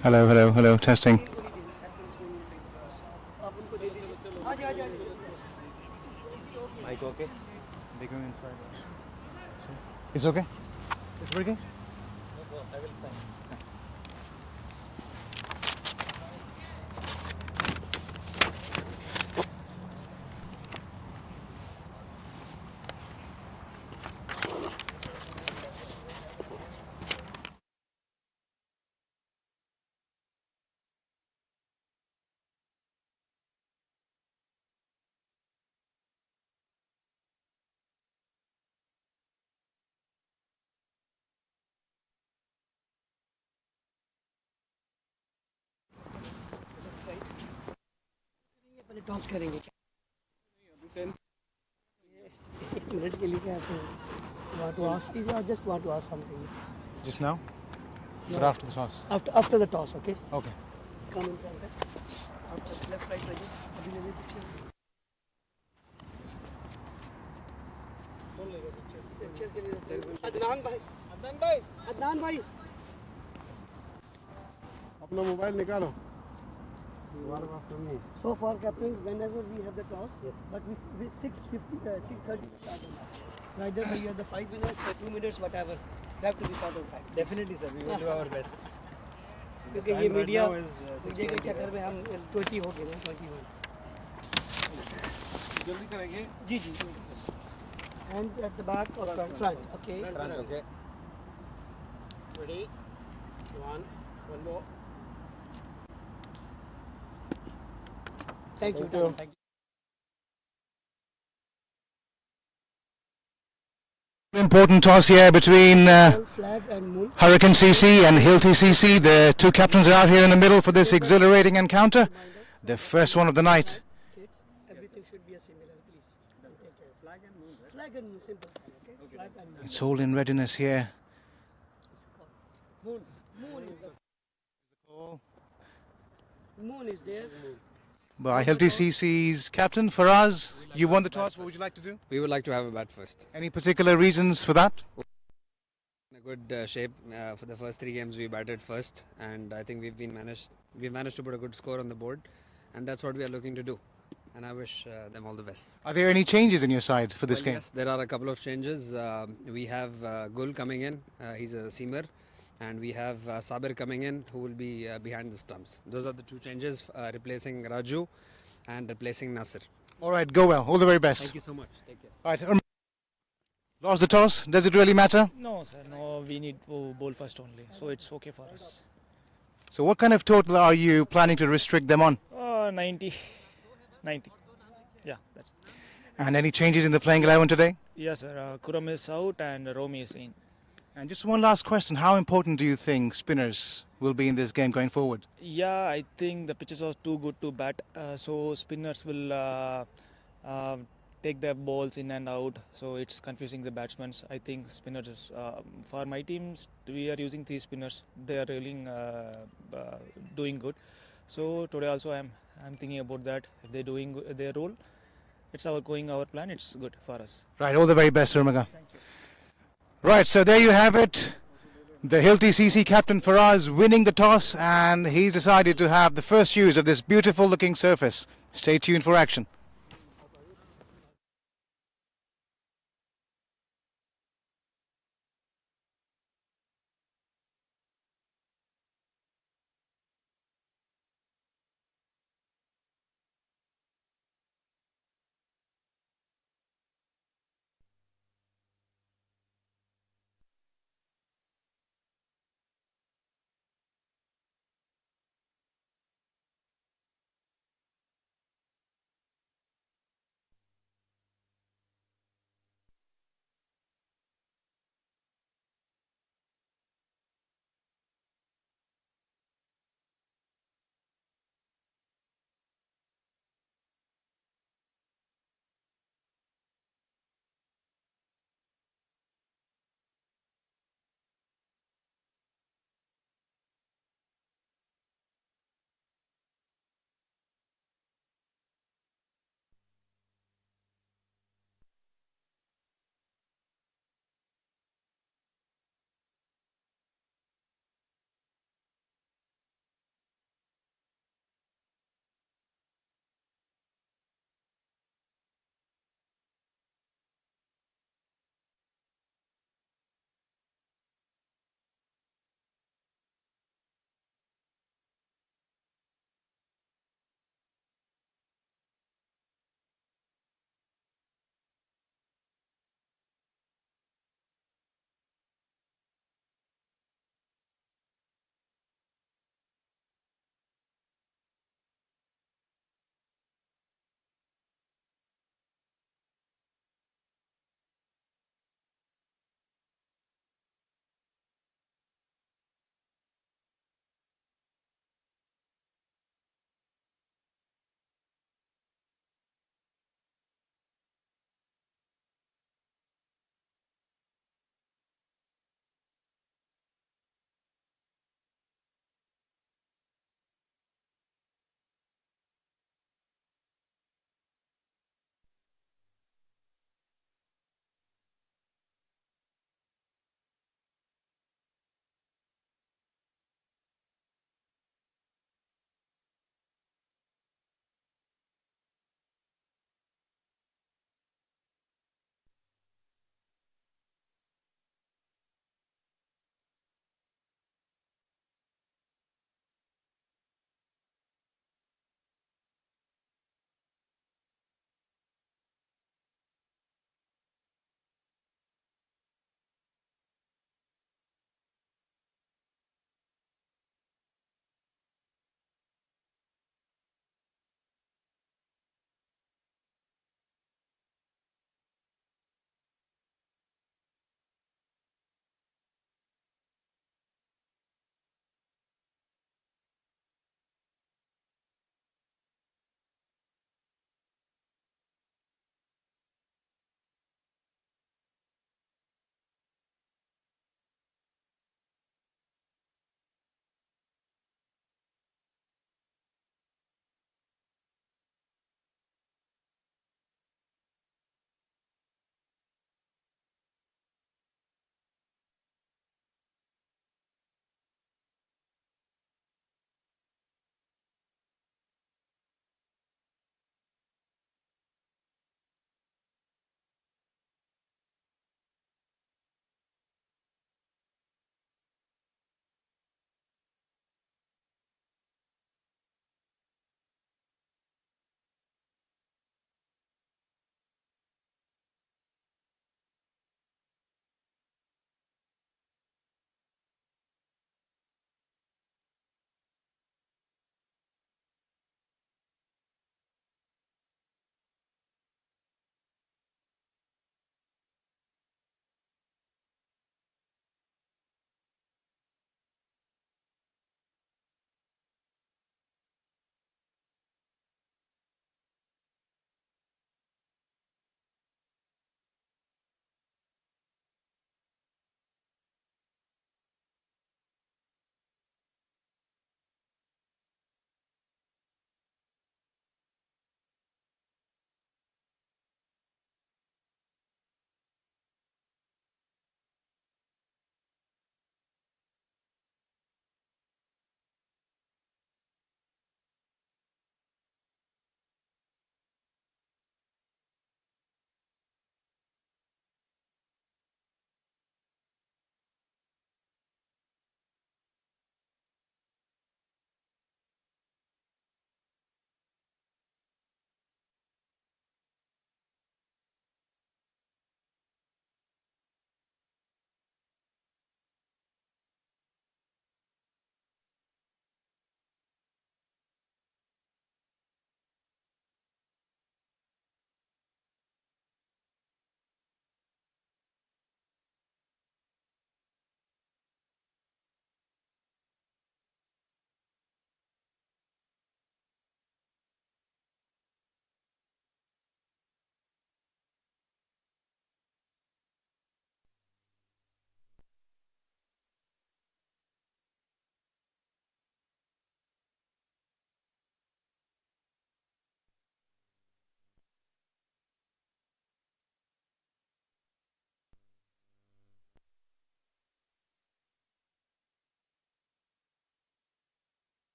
Hello, hello, hello, testing. Mic okay? They go inside. It's okay? It's working? पहले toss करेंगे क्या एक minute के लिए क्या want to ask is I just want to ask something Just now? No. But after the toss? after the toss okay Okay. come inside after left right लगे अभी ले पिक्चर कौन लेगा पिक्चर के लिए अदनान भाई अपना मोबाइल निकालो so far captains whenever we have the toss but we 6:50 6:30 start the match either we have the 5 minutes or 2 minutes whatever they have to be part of that Definitely, sir. We will do our best. क्योंकि ये media मुझे के चक्कर में हम 20 हो गए ना 21 जल्दी करेंगे जी जी hands at the back or front okay Front, okay. Ready? One more. thank you Thank you. Important toss here between flag and moon Hurricane CC and HILTI CC. The two captains are out here in the middle for this exhilarating encounter. The first one of the night. kids everything should be a similar please take care flag and moon simple okay flag and moon It's all in readiness here. moon is the moon is there By HILTI CC's captain, Faraz, you won the toss. What would you like to do? We would like to have a bat first. Any particular reasons for that? In a good shape for the first 3 games, we batted first, and I think we've managed to put a good score on the board, and that's what we are looking to do. And I wish them all the best. Are there any changes in your side for this Well, game? yes, there are a couple of changes. We have Gul coming in. He's a seamer. And we have Sabir coming in, who will be behind the stumps. Those are the 2 changes, replacing Raju and replacing Nasir. All right, go well. All the very best. Thank you so much. Take care. All right. Lost the toss. Does it really matter? No, sir. No, we need to bowl first only, so it's okay for us. So what kind of total are you planning to restrict them on? 90. Yeah, that's. And any changes in the playing 11 today? Yes, sir. Kuram is out and Romy is in. And just one last question. How important do you think spinners will be in this game going forward? Yeah, I think the pitches was too good to bat, so spinners will take their balls in and out. So it's confusing the batsmen. I think spinners. For my teams, we are using 3 spinners. They are really doing good. So today also I'm thinking about that. If they're doing their role, it's our plan. It's good for us. Right. All the very best, Surmaga. Right, so there you have it. The HILTI CC captain Faraz winning the toss, and he's decided to have the first use of this beautiful looking surface. Stay tuned for action.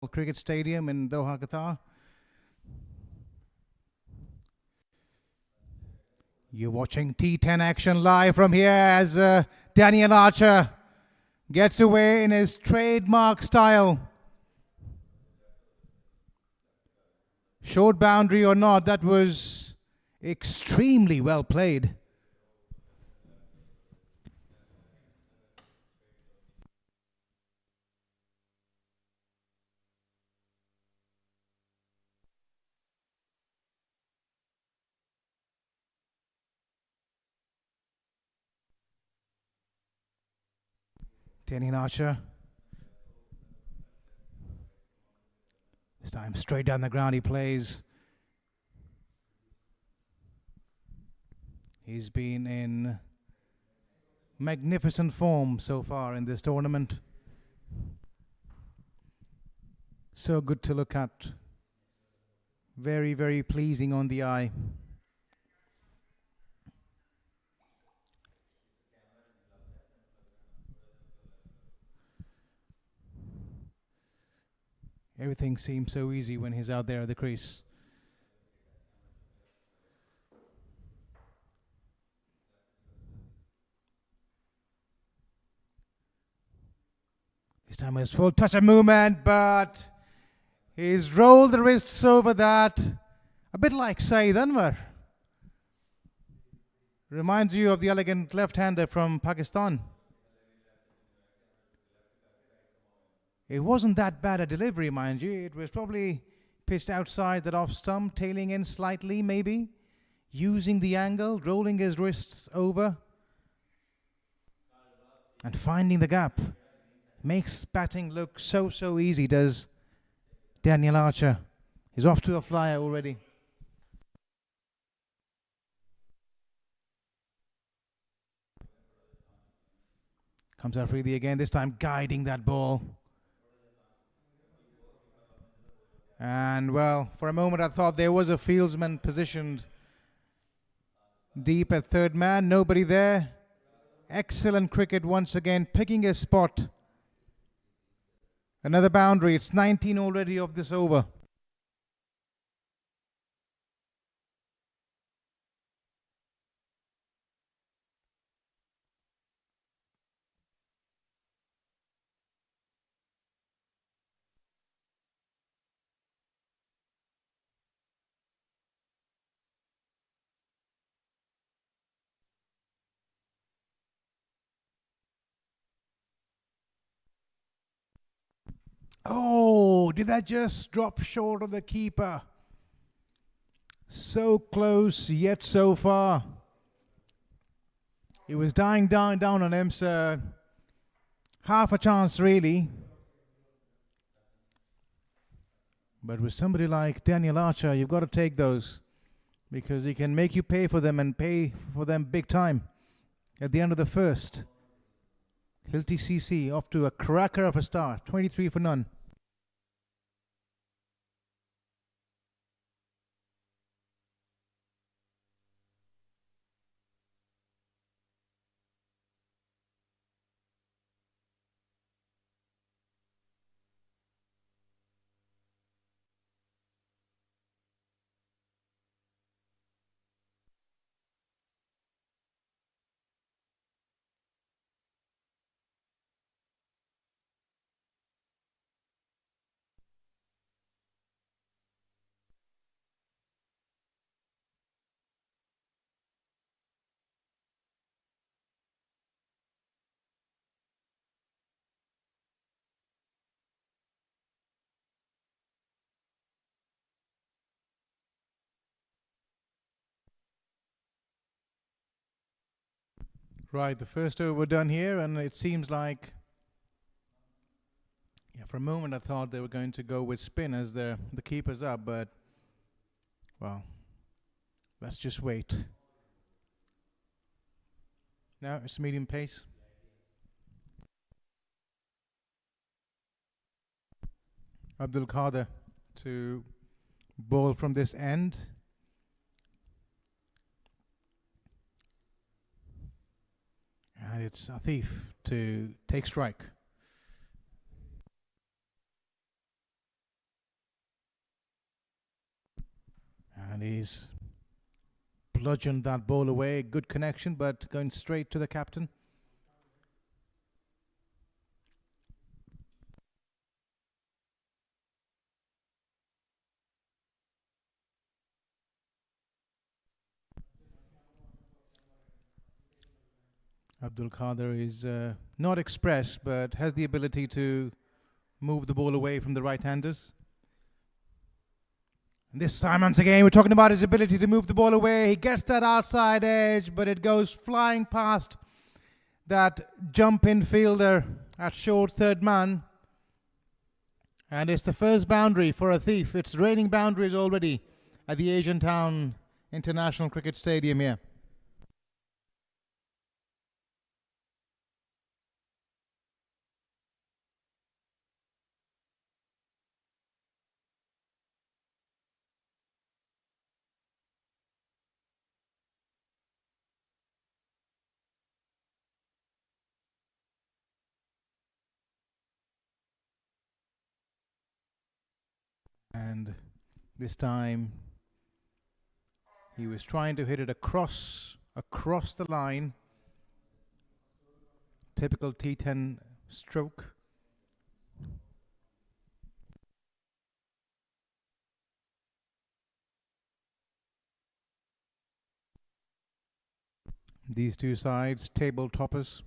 Cricket Stadium in Doha, Qatar. You're watching T10 action live from here as Daniel Archer gets away in his trademark style. Short boundary or not, that was extremely well played. Daniel Archer. This time straight down the ground he plays. He's been in magnificent form so far in this tournament. So good to look at. Very, very pleasing on the eye. Everything seems so easy when he's out there at the crease. This time it's full touch of movement, but he's rolled the wrists over that. A bit like Saeed Anwar. Reminds you of the elegant left-hander from Pakistan. It wasn't that bad a delivery, mind you. It was probably pitched outside that off stump, tailing in slightly maybe, using the angle, rolling his wrists over, and finding the gap. Makes batting look so easy, does Daniel Archer. He's off to a flyer already. Comes out freely again, this time guiding that ball. And well, for a moment I thought there was a fieldsman positioned deep at third man. Nobody there. Excellent cricket once again, picking a spot. Another boundary. It's 19 already of this over. Oh, did that just drop short of the keeper? So close, yet so far. He was dying down on him, so half a chance really. But with somebody like Daniel Archer, you've got to take those, because he can make you pay for them, and pay for them big time at the end of the first. HILTI CC off to a cracker of a start, 23 for none. Right, the first over done here, and it seems like, for a moment I thought they were going to go with spin as the keeper's up, but, well, let's just wait. Now it's medium pace. Abdul Qadir to bowl from this end. And it's Atif to take strike. And he's bludgeoned that ball away. Good connection, but going straight to the captain. Abdul Qadir is not express, but has the ability to move the ball away from the right-handers. And this time, once again, we're talking about his ability to move the ball away. He gets that outside edge, but it goes flying past that jump-in fielder at short third man. And it's the first boundary for a thief. It's raining boundaries already at the Asian Town International Cricket Stadium here. And this time he was trying to hit it across the line. Typical T10 stroke. These two sides, table toppers.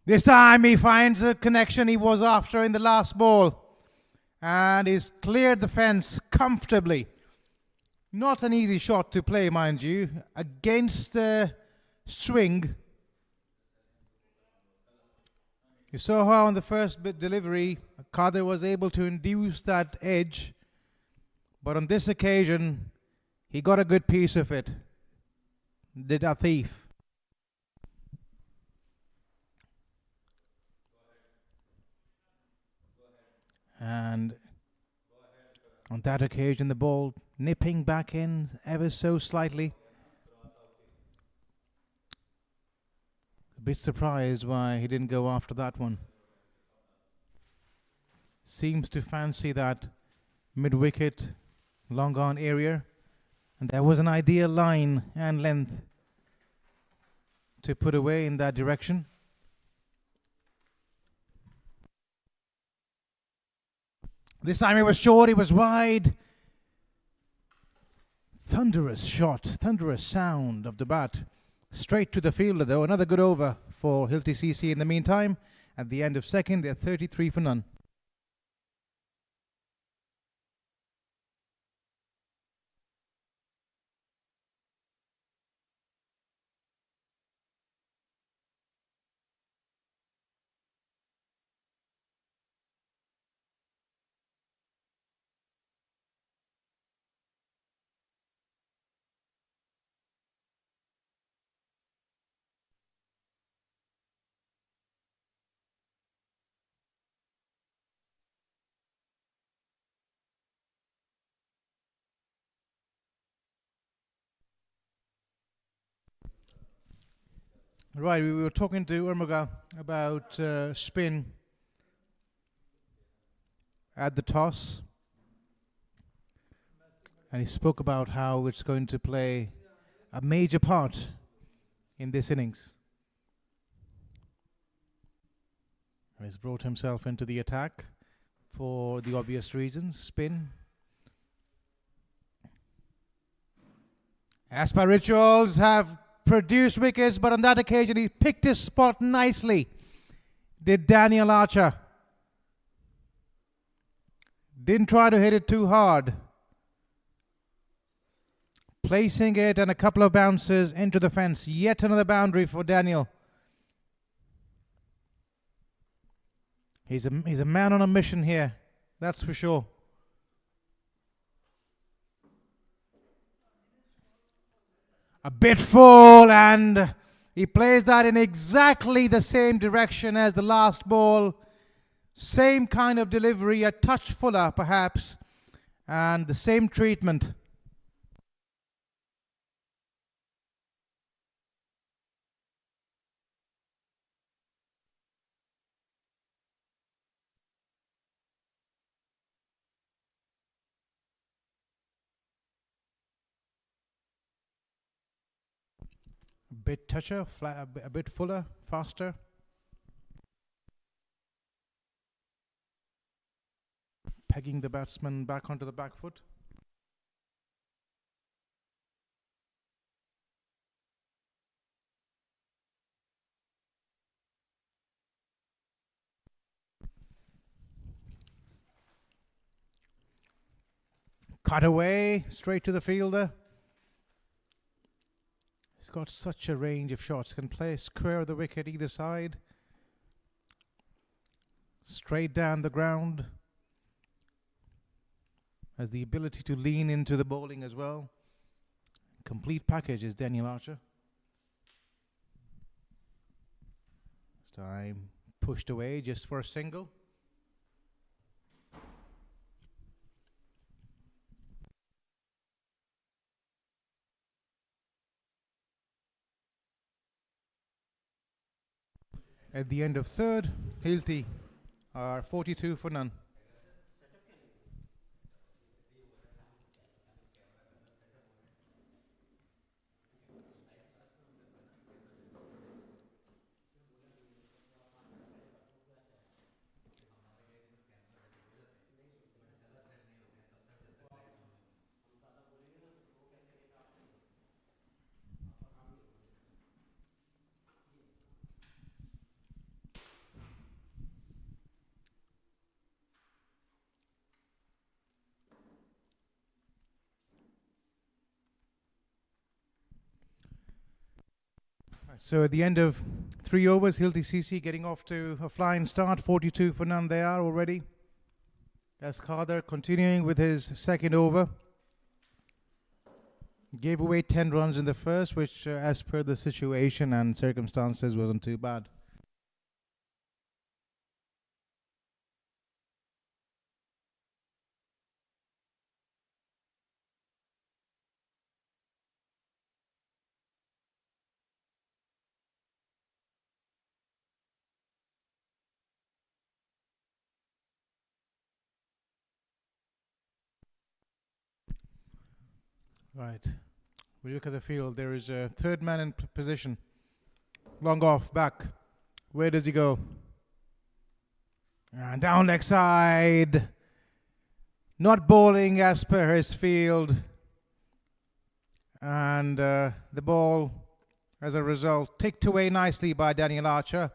This time he finds the connection he was after in the last ball. And he's cleared the fence comfortably. Not an easy shot to play, mind you. Against the swing. You saw how on the first bit delivery, Qadir was able to induce that edge. But on this occasion, he got a good piece of it. Did a thief. And on that occasion, the ball nipping back in ever so slightly. A bit surprised why he didn't go after that one. Seems to fancy that mid-wicket, long on area. And there was an ideal line and length to put away in that direction. This time it was short, it was wide. Thunderous shot, thunderous sound of the bat. Straight to the fielder though. Another good over for HILTI CC in the meantime. At the end of second, they're 33 for none. Right, we were talking to Urmaga about spin at the toss. And he spoke about how it's going to play a major part in this innings. And he's brought himself into the attack for the obvious reasons, spin. As per rituals, have produced wickets, but on that occasion he picked his spot nicely. Did Daniel Archer. Didn't try to hit it too hard. Placing it and a couple of bounces into the fence. Yet another boundary for Daniel. He's a man on a mission here, that's for sure. A bit full, and he plays that in exactly the same direction as the last ball. Same kind of delivery, a touch fuller perhaps, and the same treatment. bit toucher, a bit fuller, faster. Pegging the batsman back onto the back foot. Cut away, straight to the fielder. He's got such a range of shots. Can play square of the wicket either side. Straight down the ground. Has the ability to lean into the bowling as well. Complete package is Daniel Archer. This time pushed away just for a single. At the end of third, Hilti are 42 for none. So at the end of 3 overs, HILTI CC getting off to a flying start. 42 for none they are already. As Khader continuing with his second over. Gave away 10 runs in the first, which as per the situation and circumstances wasn't too bad. Right. We look at the field. There is a third man in position. Long off, back. Where does he go? And down leg side. Not bowling as per his field. And the ball, as a result, ticked away nicely by Daniel Archer.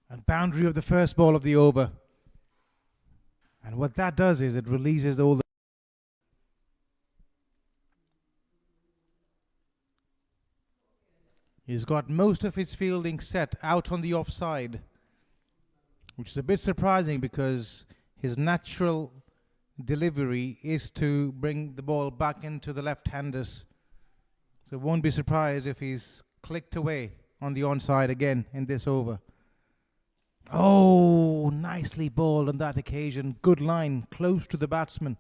And boundary of the first ball of the over. And what that does is it releases all the He's got most of his fielding set out on the offside, which is a bit surprising because his natural delivery is to bring the ball back into the left-handers. So won't be surprised if he's clicked away on the onside again in this over. Oh, nicely bowled on that occasion. Good line, close to the batsman,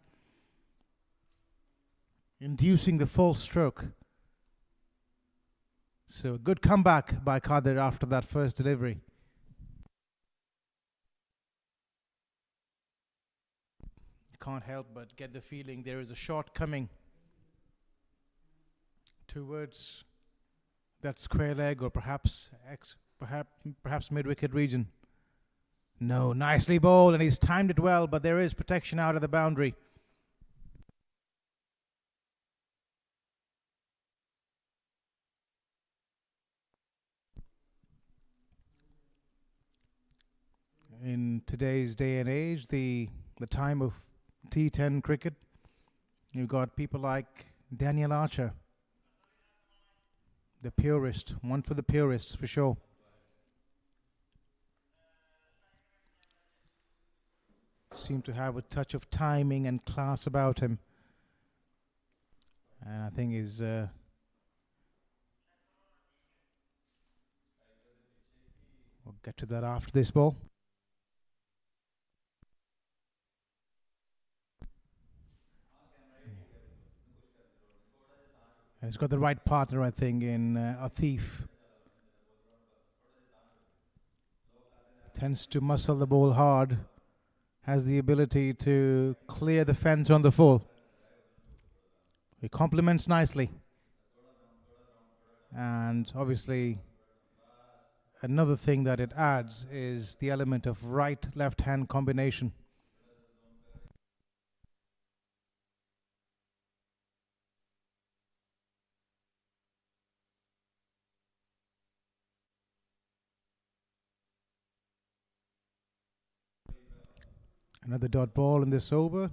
inducing the false stroke. So a good comeback by Khader after that first delivery. You can't help but get the feeling there is a shot coming towards that square leg or perhaps mid-wicket region. No, nicely bowled, and he's timed it well, but there is protection out of the boundary. In today's day and age, the time of T10 cricket, you've got people like Daniel Archer, the purist, one for the purists for sure. Seemed to have a touch of timing and class about him, and I think is we'll get to that after this ball. And he's got the right partner, I think, in Atif. Tends to muscle the ball hard. Has the ability to clear the fence on the full. He complements nicely. And obviously, another thing that it adds is the element of right-left hand combination. Another dot ball in this over.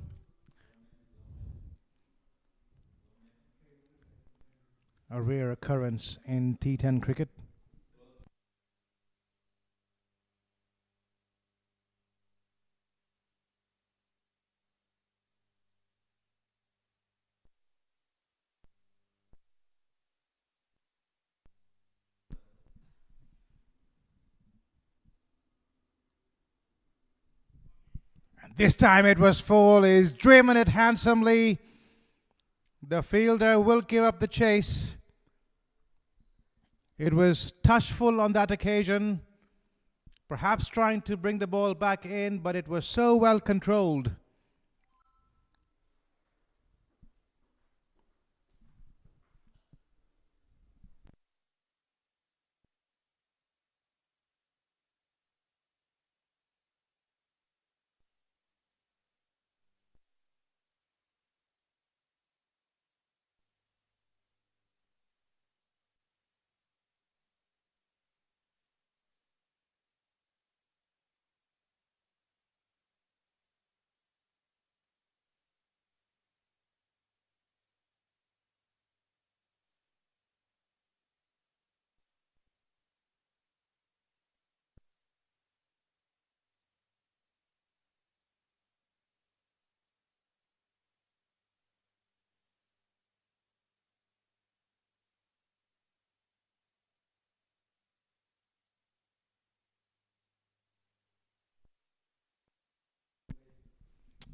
A rare occurrence in T10 cricket. And this time it was full. He's driven it handsomely. The fielder will give up the chase. It was touchful on that occasion, perhaps trying to bring the ball back in, but it was so well controlled.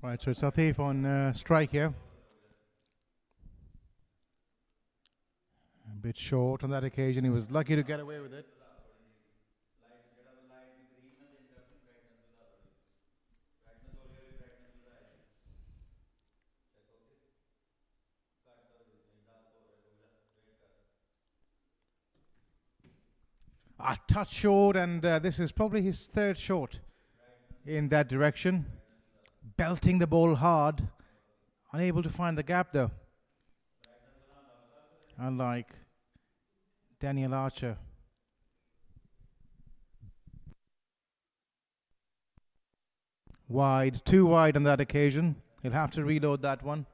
Right, so it's Atif on strike here. A bit short on that occasion. He was lucky to get away with it. A touch short, and this is probably his third short in that direction. Belting the ball hard, unable to find the gap though. Unlike Daniel Archer. Wide, too wide on that occasion. He'll have to reload that one.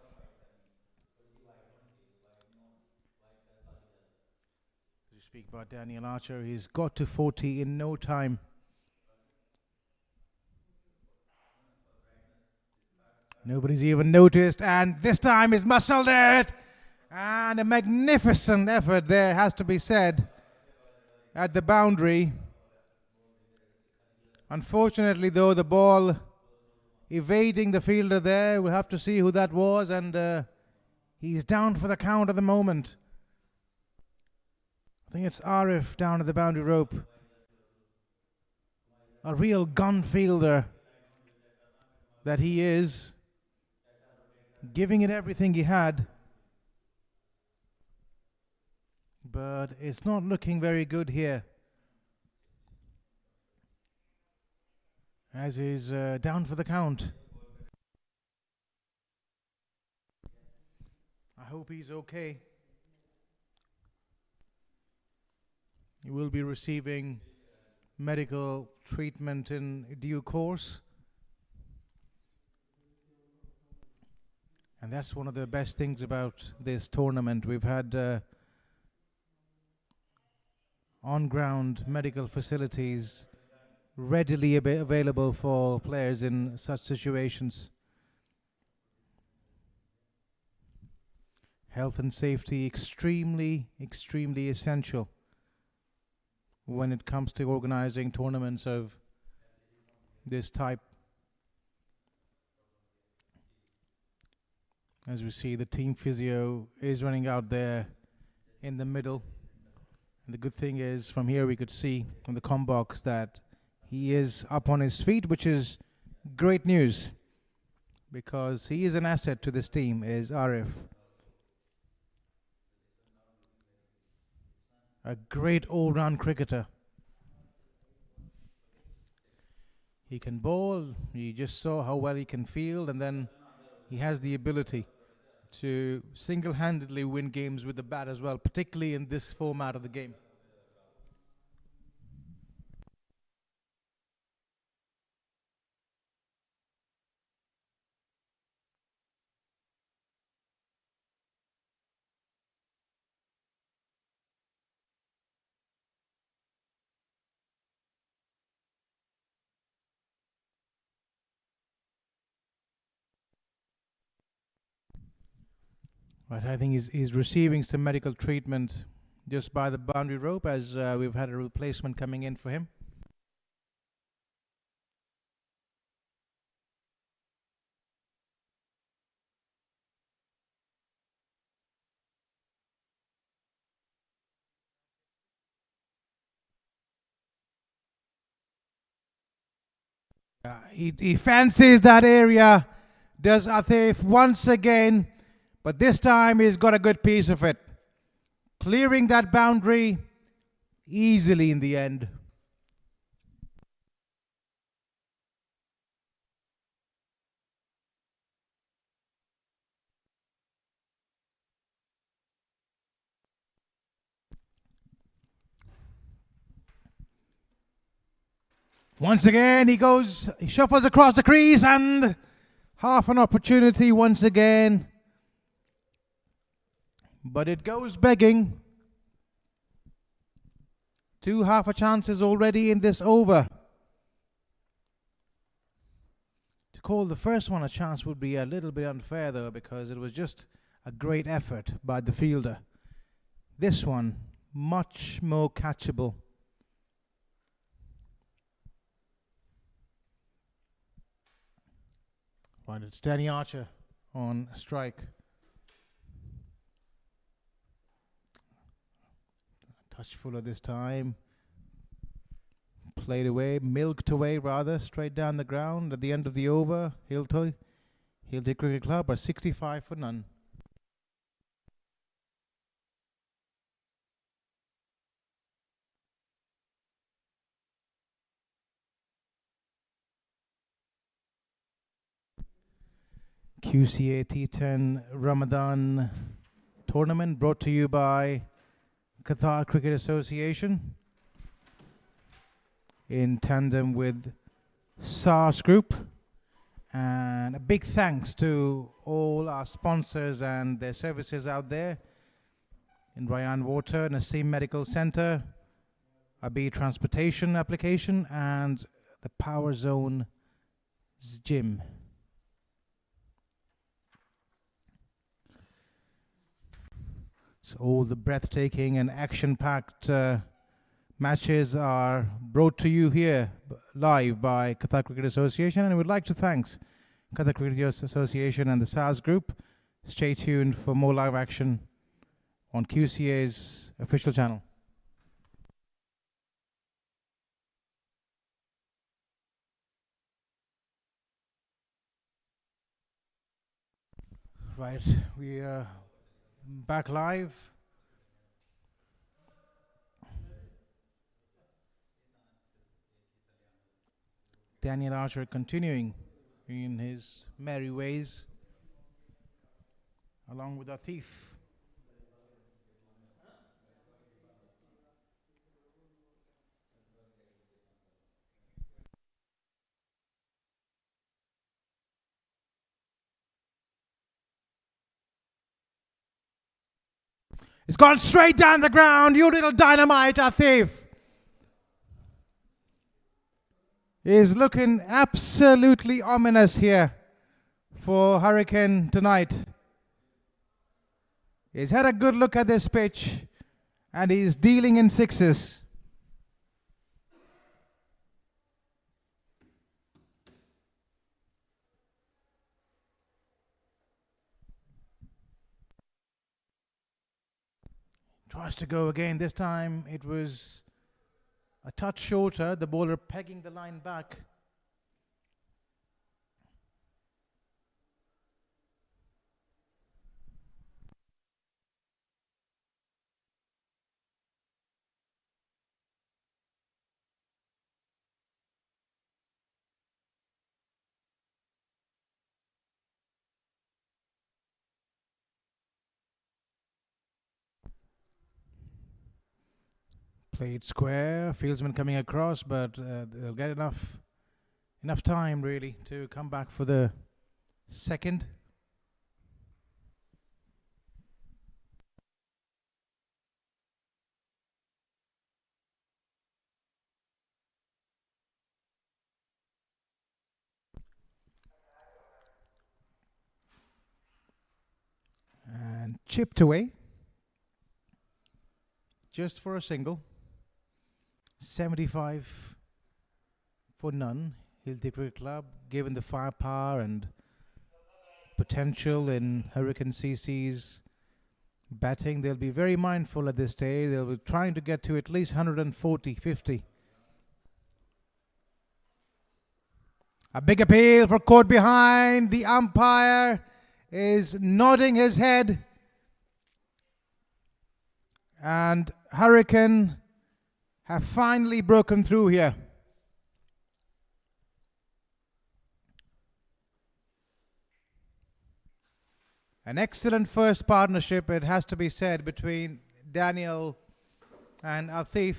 You speak about Daniel Archer, he's got to 40 in no time. Nobody's even noticed, and this time he's muscled it. And a magnificent effort there, has to be said, at the boundary. Unfortunately, though, the ball evading the fielder there. We'll have to see who that was, and he's down for the count at the moment. I think it's Arif down at the boundary rope. A real gun fielder that he is, giving it everything he had. But it's not looking very good here, as he's down for the count. I hope he's okay. He will be receiving medical treatment in due course. And that's one of the best things about this tournament. We've had on-ground medical facilities readily available for players in such situations. Health and safety extremely, extremely essential when it comes to organizing tournaments of this type. As we see, the team physio is running out there in the middle. And the good thing is, from here we could see from the comm box that he is up on his feet, which is great news, because he is an asset to this team, is Arif. A great all-round cricketer. He can bowl, you just saw how well he can field, and then he has the ability to single-handedly win games with the bat as well, particularly in this format of the game. Right, I think he's receiving some medical treatment just by the boundary rope, as we've had a replacement coming in for him. He fancies that area, does Atif once again, but this time he's got a good piece of it. Clearing that boundary easily in the end. Once again, he shuffles across the crease, and half an opportunity once again. But it goes begging. 2 half a chances already in this over. To call the first one a chance would be a little bit unfair though, because it was just a great effort by the fielder. This one, much more catchable. Right, it's Danny Archer on strike. Touch fuller this time. Played away, milked away rather, straight down the ground at the end of the over. Hilti Cricket Club are 65 for none. QCA T10 Ramadan tournament brought to you by Qatar Cricket Association in tandem with SARS Group, and a big thanks to all our sponsors and their services out there in Ryan Water, Naseem Medical Center, Abi Transportation Application, and the Power Zone Gym. So all the breathtaking and action-packed matches are brought to you here live by Qatar Cricket Association, and we'd like to thank Qatar Cricket Association and the SARS Group. Stay tuned for more live action on QCA's official channel. Right, we are back live. Daniel Archer continuing in his merry ways, along with Atif. It's gone straight down the ground, you little dynamite, Atif. Is looking absolutely ominous here for Hurricane tonight. He's had a good look at this pitch and he's dealing in sixes. Tries to go again. This time it was a touch shorter, the bowler pegging the line back. Played square, fieldsman coming across, but they'll get enough time really to come back for the second. And chipped away just for a single. 75 for none. Hilti Cricket Club, given the firepower and potential in Hurricane CC's batting, they'll be very mindful at this stage. They'll be trying to get to at least 140, 50. A big appeal for caught behind. The umpire is nodding his head. And Hurricane have finally broken through here. An excellent first partnership, it has to be said, between Daniel and Atif.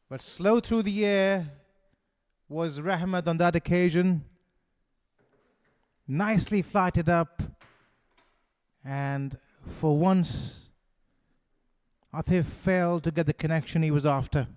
But slow through the air was Rahmat on that occasion. Nicely flighted up. And for once, Atif failed to get the connection he was after.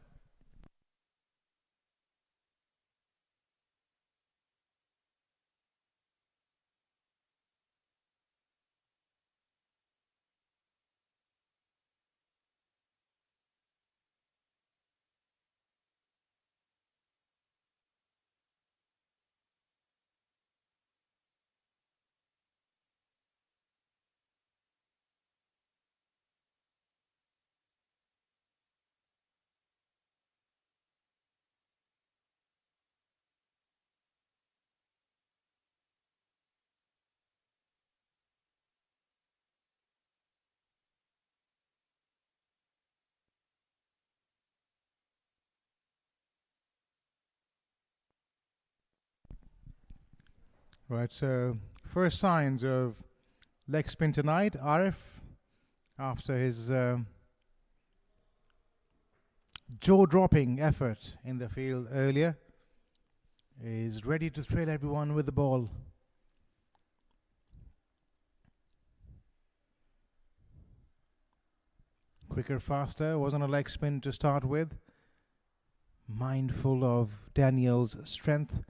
Right, so first signs of leg spin tonight. Arif, after his jaw-dropping effort in the field earlier, is ready to thrill everyone with the ball. Quicker, faster, wasn't a leg spin to start with. Mindful of Daniel's strength.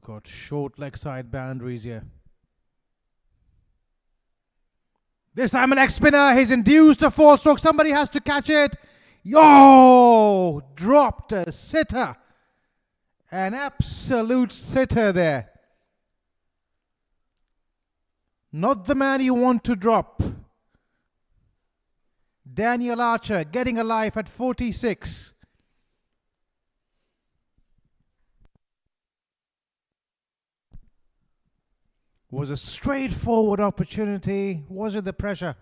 Got short leg side boundaries here. This time a leg spinner. He's induced a 4-stroke. Somebody has to catch it. Yo! Dropped a sitter. An absolute sitter there. Not the man you want to drop. Daniel Archer getting a life at 46. Was a straightforward opportunity. Was it the pressure?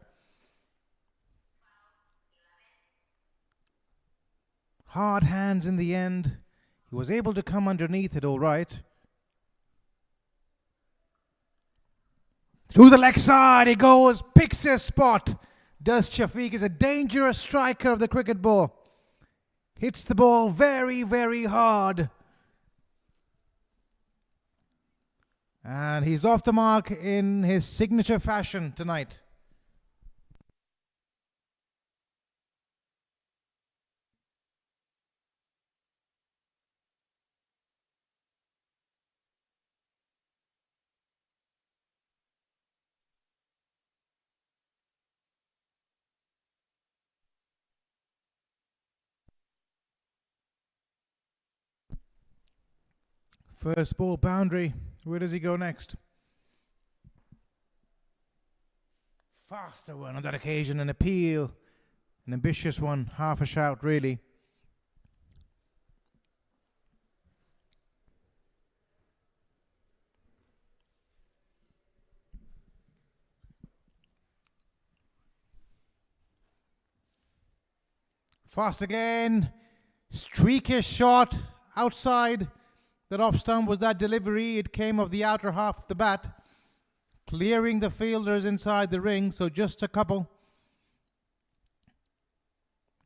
Hard hands in the end. He was able to come underneath it all right. Through the leg side he goes. Picks his spot. Does Shafiq. Is a dangerous striker of the cricket ball. Hits the ball very, very hard. And he's off the mark in his signature fashion tonight. First ball boundary. Where does he go next? Faster one on that occasion, an appeal, an ambitious one, half a shout really. Fast again, streakish shot outside. That off stump was that delivery. It came off the outer half of the bat. clearing the fielders inside the ring, so just a couple.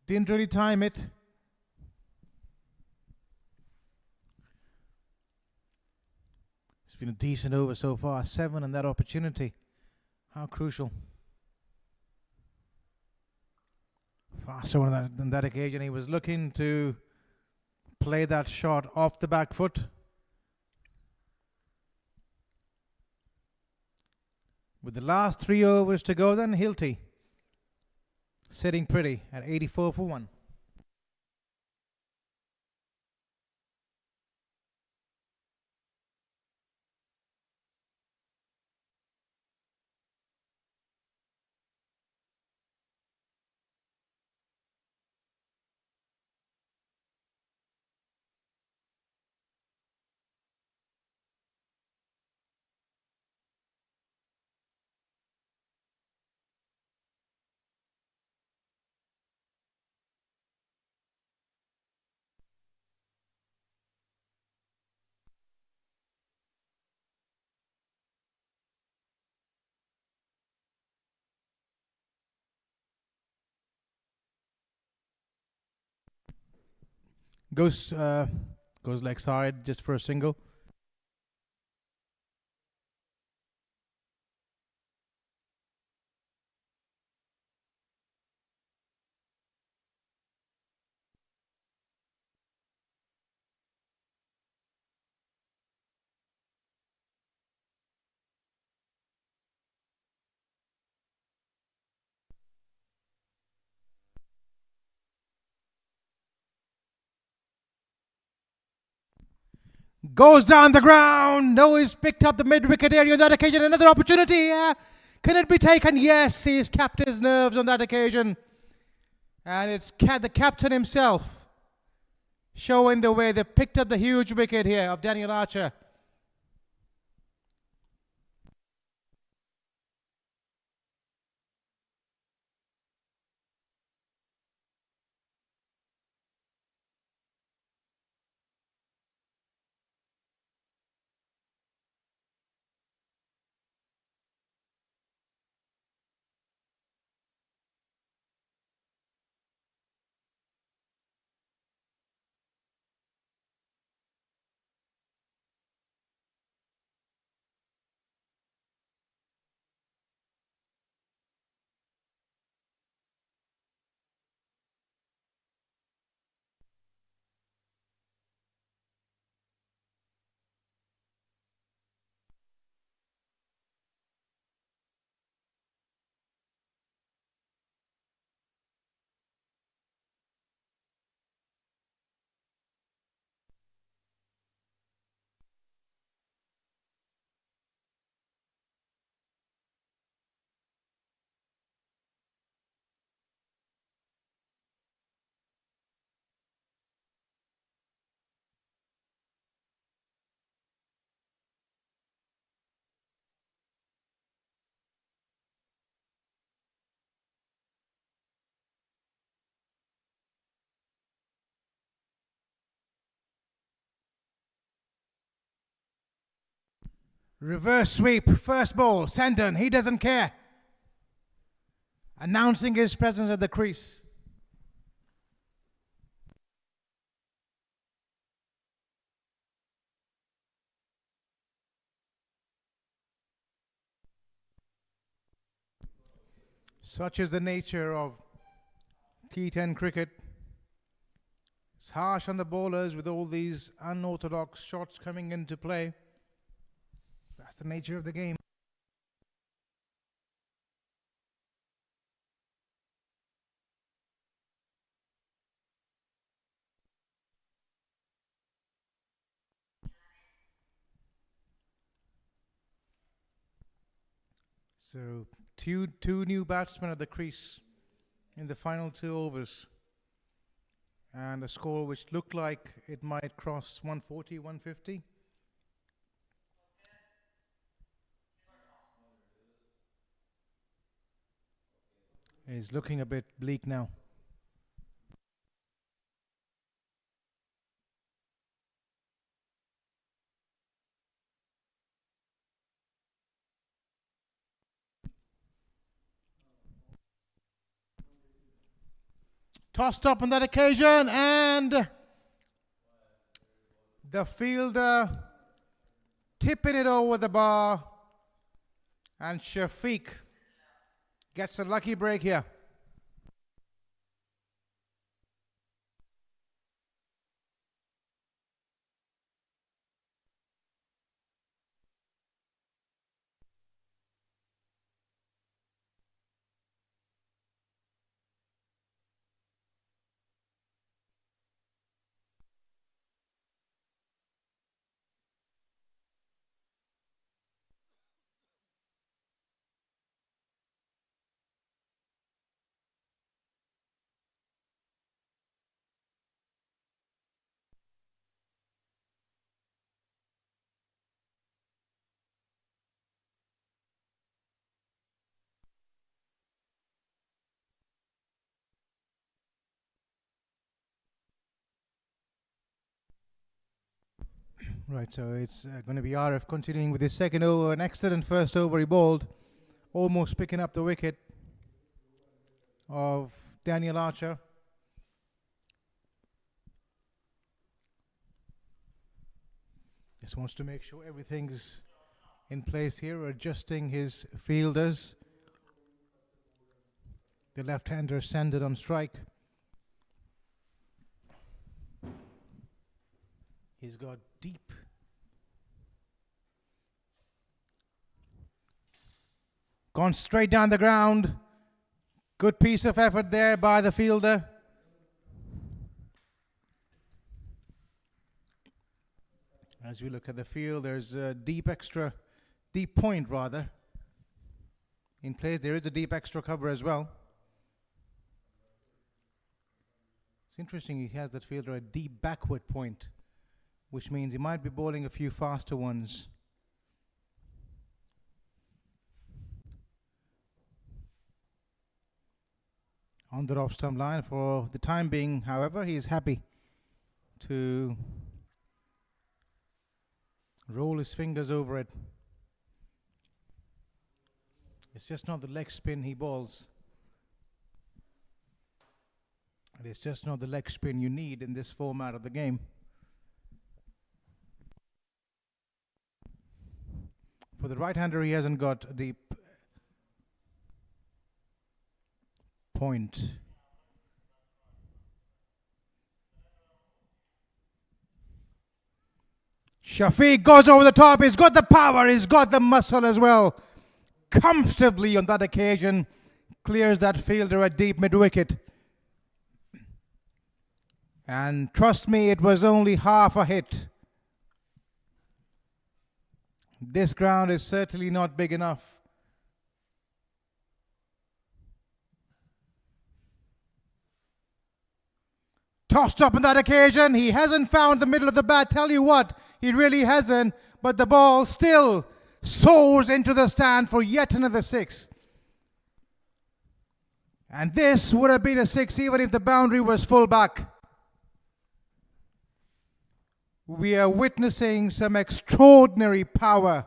Didn't really time it. It's been a decent over so far, 7 on that opportunity. How crucial. Faster on that occasion. He was looking to play that shot off the back foot. With the last 3 overs to go, then Hilti sitting pretty at 84 for 1. Goes leg side just for a single. Goes down the ground. No, he's picked up the mid-wicket area on that occasion. Another opportunity. Can it be taken? Yes, he's capped his nerves on that occasion. And it's the captain himself showing the way. They picked up the huge wicket here of Daniel Archer. Reverse sweep, first ball, Sandon, he doesn't care. Announcing his presence at the crease. Such is the nature of T10 cricket. It's harsh on the bowlers with all these unorthodox shots coming into play. That's the nature of the game. So two new batsmen at the crease in the final 2 overs. And a score which looked like it might cross 140, 150. Is looking a bit bleak now. Tossed up on that occasion, and the fielder tipping it over the bar, and Shafiq gets a lucky break here. Right, so it's going to be RF continuing with his second over. An excellent first over he bowled, almost picking up the wicket of Daniel Archer. Just wants to make sure everything's in place here, adjusting his fielders. The left-hander sent it on strike. He's got deep. Gone straight down the ground. Good piece of effort there by the fielder. As we look at the field, there's a deep point rather. In place, there is a deep extra cover as well. It's interesting, he has that fielder a deep backward point, which means he might be bowling a few faster ones. On the off stump line for the time being, however, he is happy to roll his fingers over it. It's just not the leg spin he bowls. And it's just not the leg spin you need in this format of the game. For the right-hander, he hasn't got a deep point. Shafiq goes over the top. He's got the power. He's got the muscle as well. Comfortably on that occasion, clears that fielder at deep mid-wicket. And trust me, it was only half a hit. This ground is certainly not big enough. Tossed up on that occasion. He hasn't found the middle of the bat. Tell you what, he really hasn't. But the ball still soars into the stand for yet another six. And this would have been a six even if the boundary was full back. We are witnessing some extraordinary power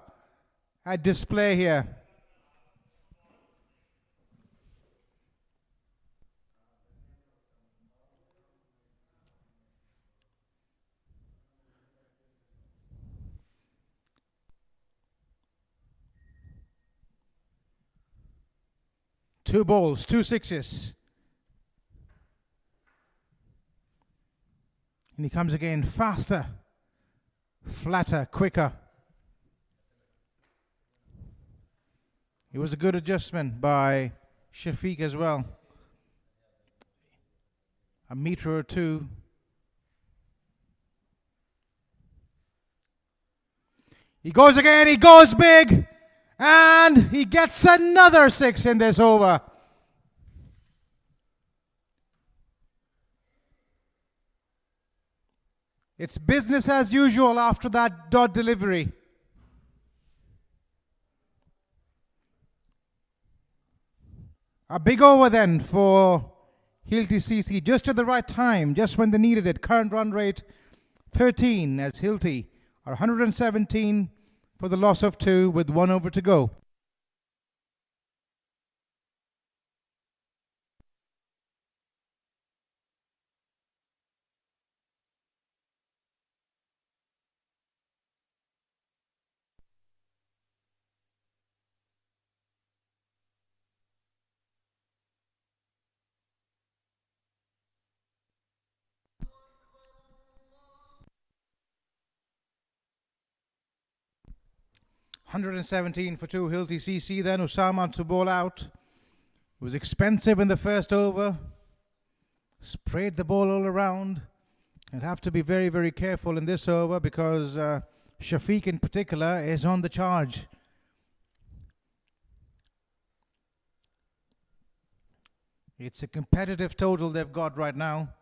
at display here. Two balls, two sixes. And he comes again faster, flatter, quicker. It was a good adjustment by Shafiq as well. A meter or two. He goes again, he goes big. And he gets another six in this over. It's business as usual after that dot delivery. A big over then for HILTI CC, just at the right time, just when they needed it. Current run rate 13 as HILTI are 117 for the loss of 2 with 1 over to go. 117 for 2, Hilti CC. Then Usama to bowl out. It was expensive in the first over. Sprayed the ball all around. And have to be very, very careful in this over because Shafiq in particular is on the charge. It's a competitive total they've got right now.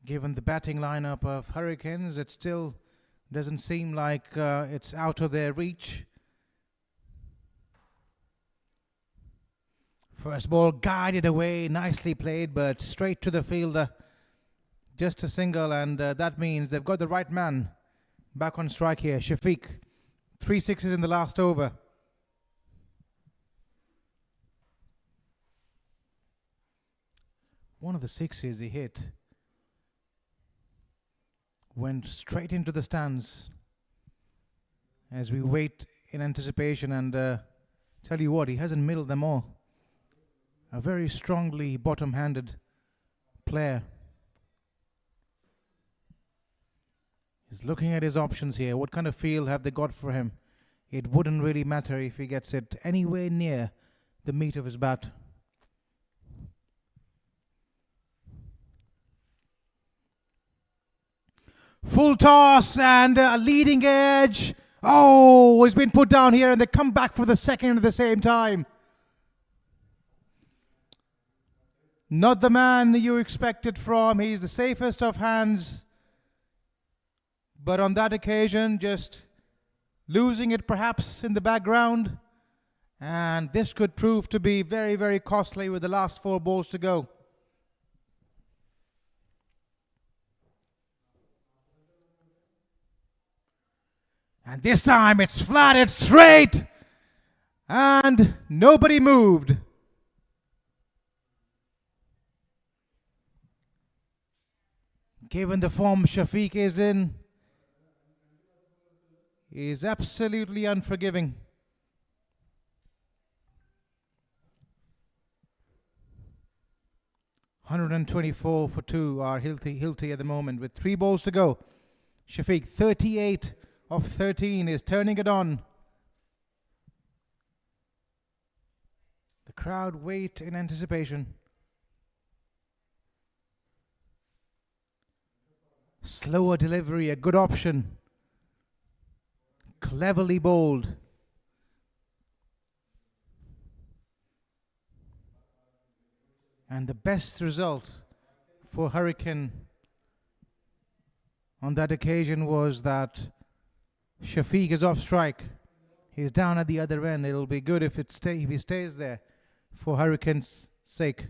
Given the batting lineup of Hurricanes, it still doesn't seem like it's out of their reach. First ball guided away, nicely played, but straight to the fielder. Just a single, and that means they've got the right man back on strike here. Shafiq, 3 sixes in the last over. One of the sixes he hit went straight into the stands as we wait in anticipation, and tell you what, he hasn't middled them all. A very strongly bottom-handed player. He's looking at his options here. What kind of feel have they got for him? It wouldn't really matter if he gets it anywhere near the meat of his bat. Full toss and a leading edge. Oh, he's been put down here and they come back for the second at the same time. Not the man you expected from. He's the safest of hands. But on that occasion, just losing it perhaps in the background. And this could prove to be very, very costly with the last 4 balls to go. And this time it's flatted straight. And nobody moved. Given the form Shafiq is in, he is absolutely unforgiving. $124 for 2 are Hilti at the moment with 3 balls to go. Shafiq, 38 of 13, is turning it on. The crowd wait in anticipation. Slower delivery, a good option. Cleverly bowled. And the best result for Hurricane on that occasion was that Shafiq is off strike. He's down at the other end. It'll be good if he stays there for Hurricane's sake.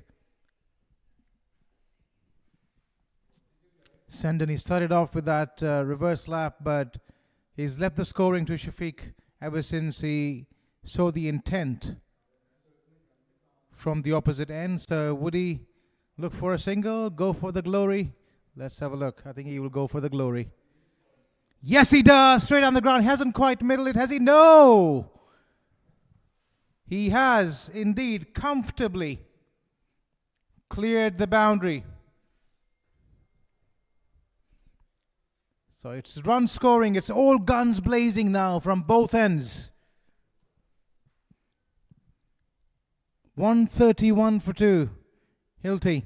Sendon, he started off with that reverse lap, but he's left the scoring to Shafiq ever since he saw the intent from the opposite end. So would he look for a single, go for the glory? Let's have a look. I think he will go for the glory. Yes, he does. Straight on the ground. He hasn't quite middled it, has he? No! He has indeed comfortably cleared the boundary. So it's run scoring. It's all guns blazing now from both ends. 131 for 2. Hilti.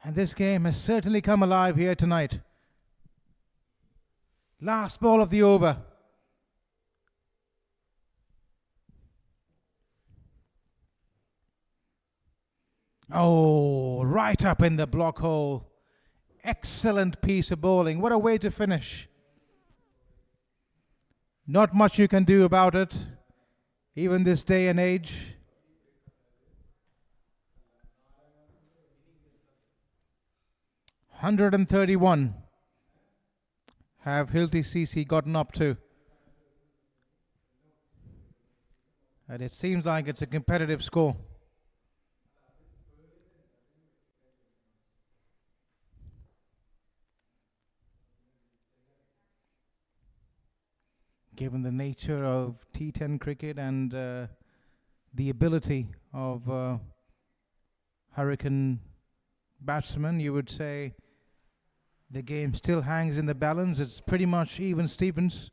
And this game has certainly come alive here tonight. Last ball of the over. Oh, right up in the block hole. Excellent piece of bowling. What a way to finish. Not much you can do about it, even this day and age. $131 have Hilti CC gotten up to. And it seems like it's a competitive score. Given the nature of T10 cricket and the ability of Hurricane batsmen, you would say The game still hangs in the balance. It's pretty much even Stevens.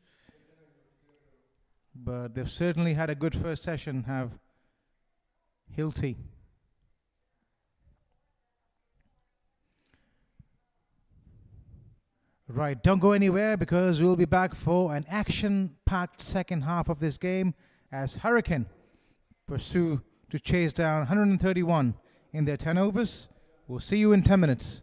But they've certainly had a good first session, have Hilti. Right, don't go anywhere because we'll be back for an action-packed second half of this game as Hurricane pursue to chase down 131 in their 10 overs. We'll see you in 10 minutes.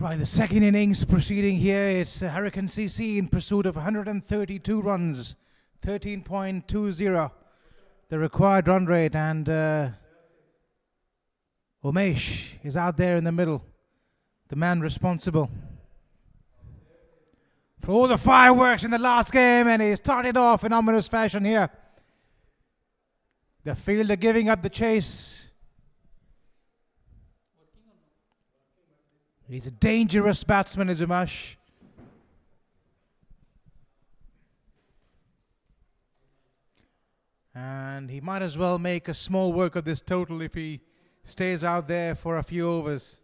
Right, the second innings proceeding here. It's Hurricane CC in pursuit of 132 runs, 13.20, the required run rate, and Umesh is out there in the middle, the man responsible for all the fireworks in the last game, and he started off in ominous fashion here. The fielder giving up the chase. He's a dangerous batsman, is Umesh. And he might as well make a small work of this total if he stays out there for a few overs.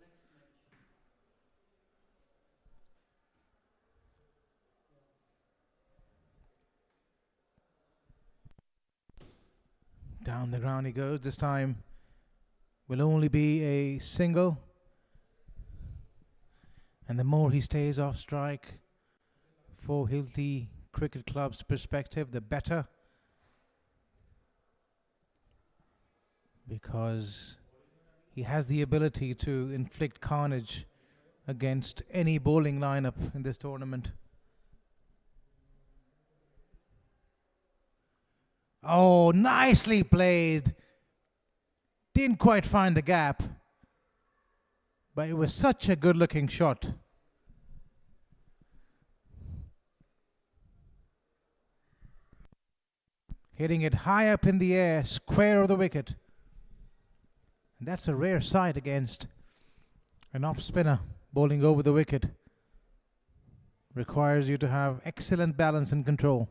Down the ground he goes. This time will only be a single. And the more he stays off strike for Hilti Cricket Club's perspective, the better. Because he has the ability to inflict carnage against any bowling lineup in this tournament. Oh, nicely played. Didn't quite find the gap. But it was such a good looking shot. Hitting it high up in the air, square of the wicket. And that's a rare sight against an off spinner bowling over the wicket. Requires you to have excellent balance and control.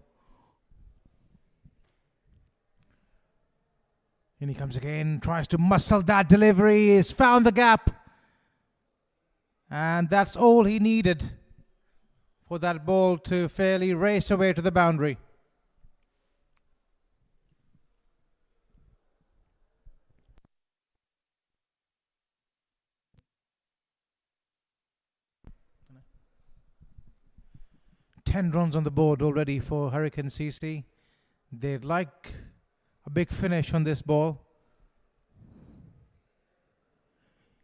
And he comes again, tries to muscle that delivery, he's found the gap. And that's all he needed for that ball to fairly race away to the boundary. Ten runs on the board already for Hurricane CC. They'd like a big finish on this ball.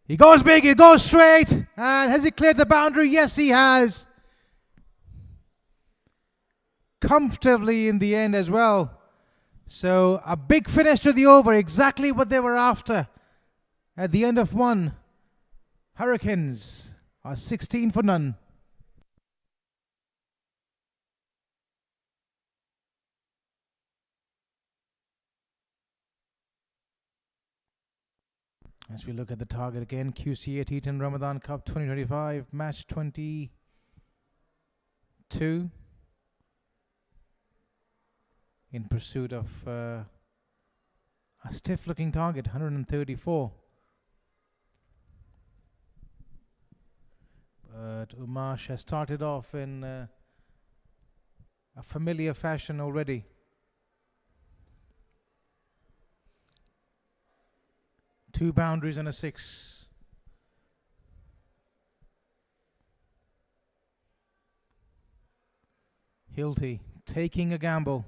He goes big, he goes straight. And has he cleared the boundary? Yes, he has. Comfortably in the end as well. So a big finish to the over, exactly what they were after. At the end of one, Hurricanes are 16 for none. As we look at the target again, QCA T10 Ramadan Cup 2025, match 22. In pursuit of a stiff-looking target, 134. But Umesh has started off in a familiar fashion already. Two boundaries and a six. Hilti taking a gamble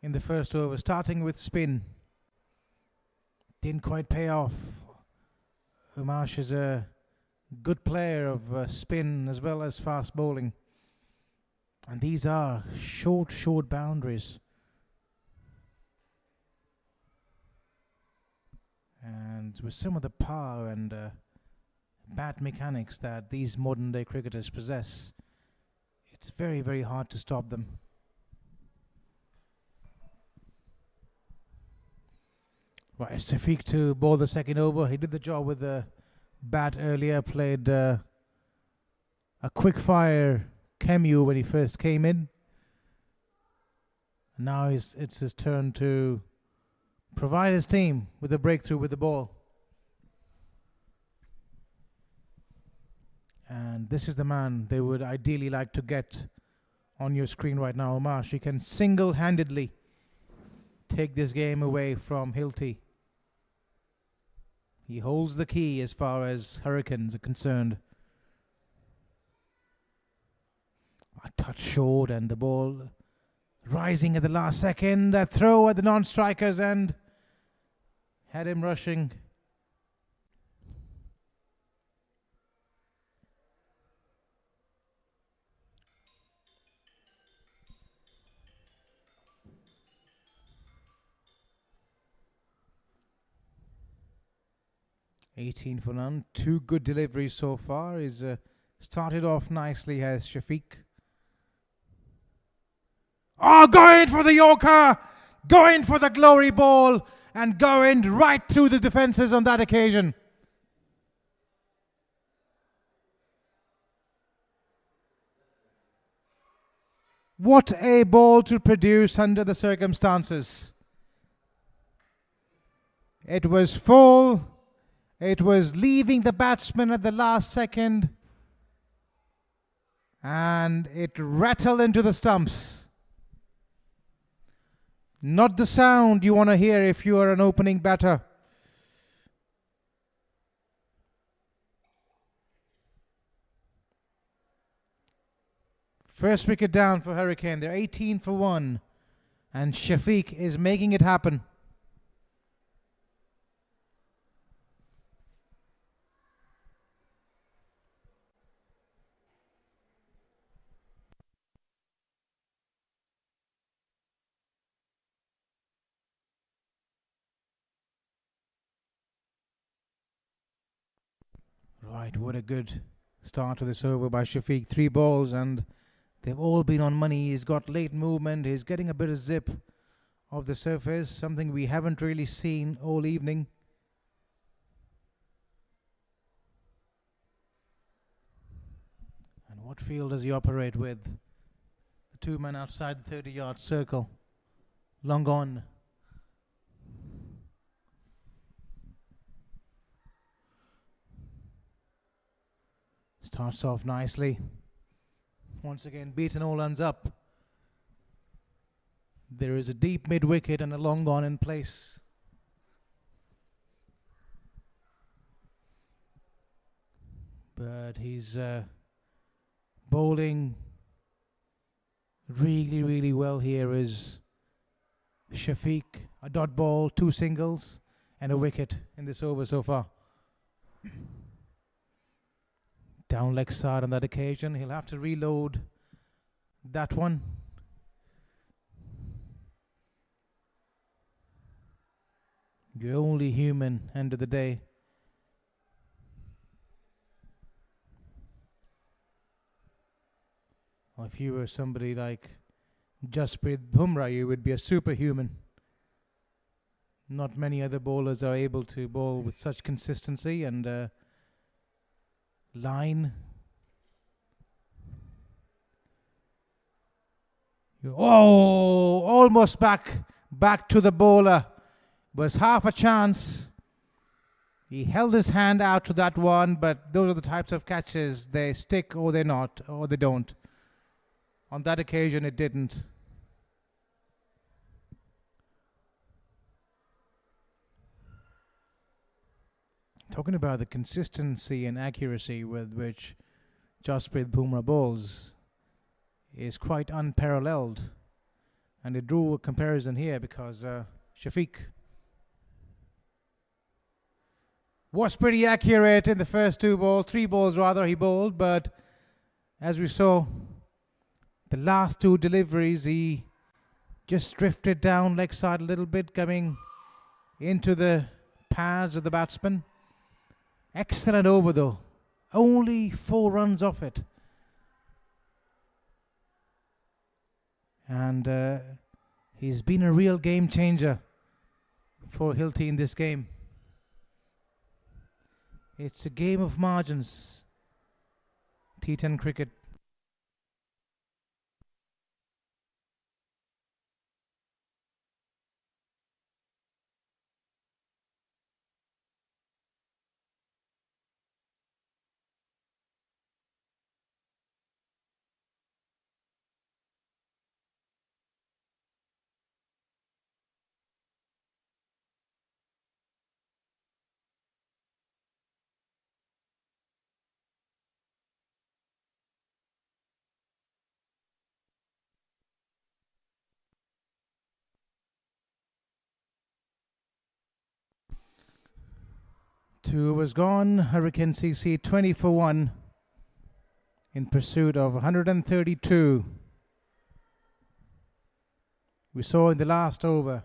in the first over, starting with spin. Didn't quite pay off. Umesh is a good player of spin as well as fast bowling. And these are short boundaries. And with some of the power and bat mechanics that these modern day cricketers possess, it's very, very hard to stop them. Right, Safiq to bowl the second over. He did the job with the bat earlier, played a quick fire cameo when he first came in. Now it's his turn to provide his team with a breakthrough with the ball. And this is the man they would ideally like to get on your screen right now, Umesh. He can single-handedly take this game away from Hilti. He holds the key as far as Hurricanes are concerned. A touch short and the ball rising at the last second. A throw at the non-strikers and had him rushing. 18 for none. 2 good deliveries so far. He's started off nicely as Shafiq. Oh, going for the Yorker! Going for the glory ball! And going right through the defences on that occasion. What a ball to produce under the circumstances. It was full. It was leaving the batsman at the last second. And it rattled into the stumps. Not the sound you want to hear if you are an opening batter. First wicket down for Hurricane. They're 18 for 1. And Shafiq is making it happen. Right, what a good start to this over by Shafiq. 3 balls and they've all been on money. He's got late movement. He's getting a bit of zip of the surface, something we haven't really seen all evening. And what field does he operate with? The 2 men outside the 30-yard circle. Long on. Starts off nicely. Once again, beaten all runs up. There is a deep mid-wicket and a long on in place. But he's bowling really, really well here is Shafiq. A dot ball, 2 singles and a wicket in this over so far. Down leg side on that occasion. He'll have to reload that one. You're only human, end of the day. Well, if you were somebody like Jasprit Bumrah, you would be a superhuman. Not many other bowlers are able to bowl with such consistency and line. Oh, almost back to the bowler. Was half a chance. He held his hand out to that one, but those are the types of catches. They stick or they're not, or they don't. On that occasion, it didn't. Talking about the consistency and accuracy with which Jasprit Bumrah bowls is quite unparalleled. And I drew a comparison here because Shafiq was pretty accurate in the first 3 balls rather he bowled, but as we saw, the last 2 deliveries he just drifted down leg side a little bit, coming into the pads of the batsman. Excellent over though. Only 4 runs off it. And he's been a real game changer for Hilti in this game. It's a game of margins. T10 cricket. Two was gone. Hurricane CC 20 for 1 in pursuit of 132. We saw in the last over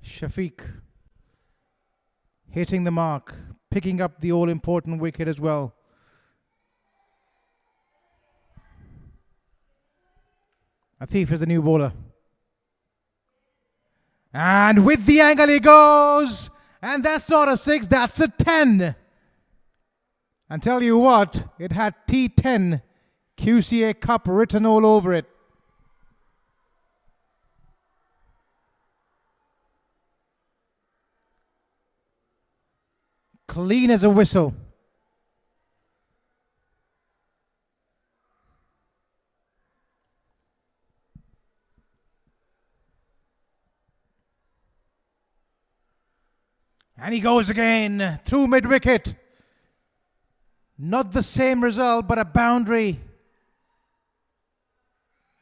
Shafiq hitting the mark, picking up the all-important wicket as well. Atif is the new bowler. And with the angle he goes. And that's not a 6, that's a 10. And tell you what, it had T10 QCA Cup written all over it. Clean as a whistle. And he goes again through mid-wicket. Not the same result, but a boundary.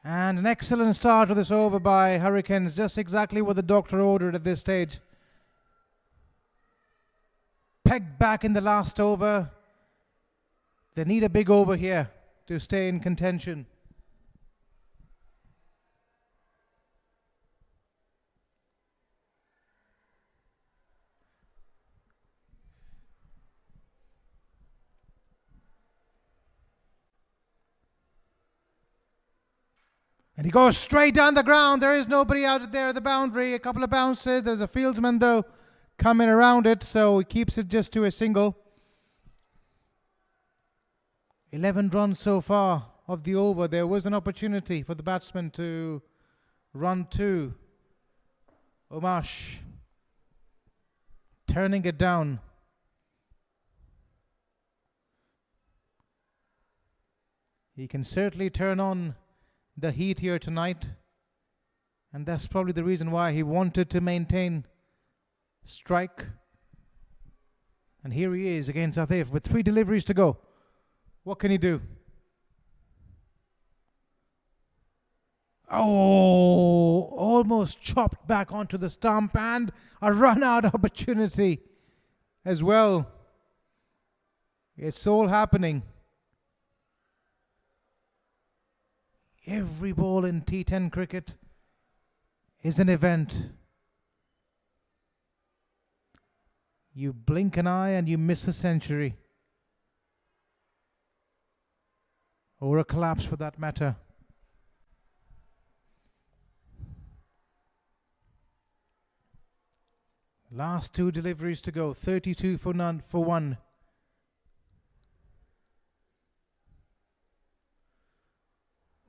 And an excellent start to this over by Hurricanes. Just exactly what the doctor ordered at this stage. Pegged back in the last over. They need a big over here to stay in contention. And he goes straight down the ground. There is nobody out there at the boundary. A couple of bounces. There's a fieldsman, though, coming around it. So he keeps it just to a single. 11 runs so far of the over. There was an opportunity for the batsman to run two. Omash turning it down. He can certainly turn on the heat here tonight, and that's probably the reason why he wanted to maintain strike. And here he is against Atif with 3 deliveries to go. What can he do? Oh, almost chopped back onto the stump, and a run out opportunity as well. It's all happening. Every ball in T10 cricket is an event. You blink an eye and you miss a century. Or a collapse for that matter. Last 2 deliveries to go. 32 for 1.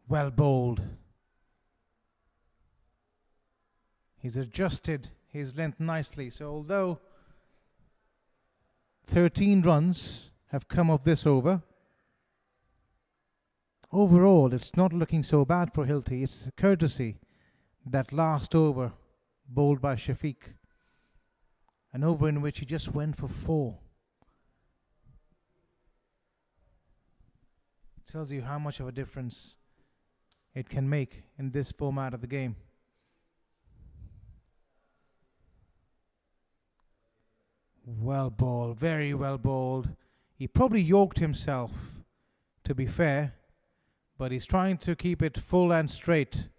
Well bowled. He's adjusted his length nicely. So although 13 runs have come off this over, overall it's not looking so bad for Hilti. It's a courtesy that last over bowled by Shafiq. An over in which he just went for 4. Tells you how much of a difference it can make in this format of the game. Well bowled, very well bowled. He probably yoked himself, to be fair, but he's trying to keep it full and straight.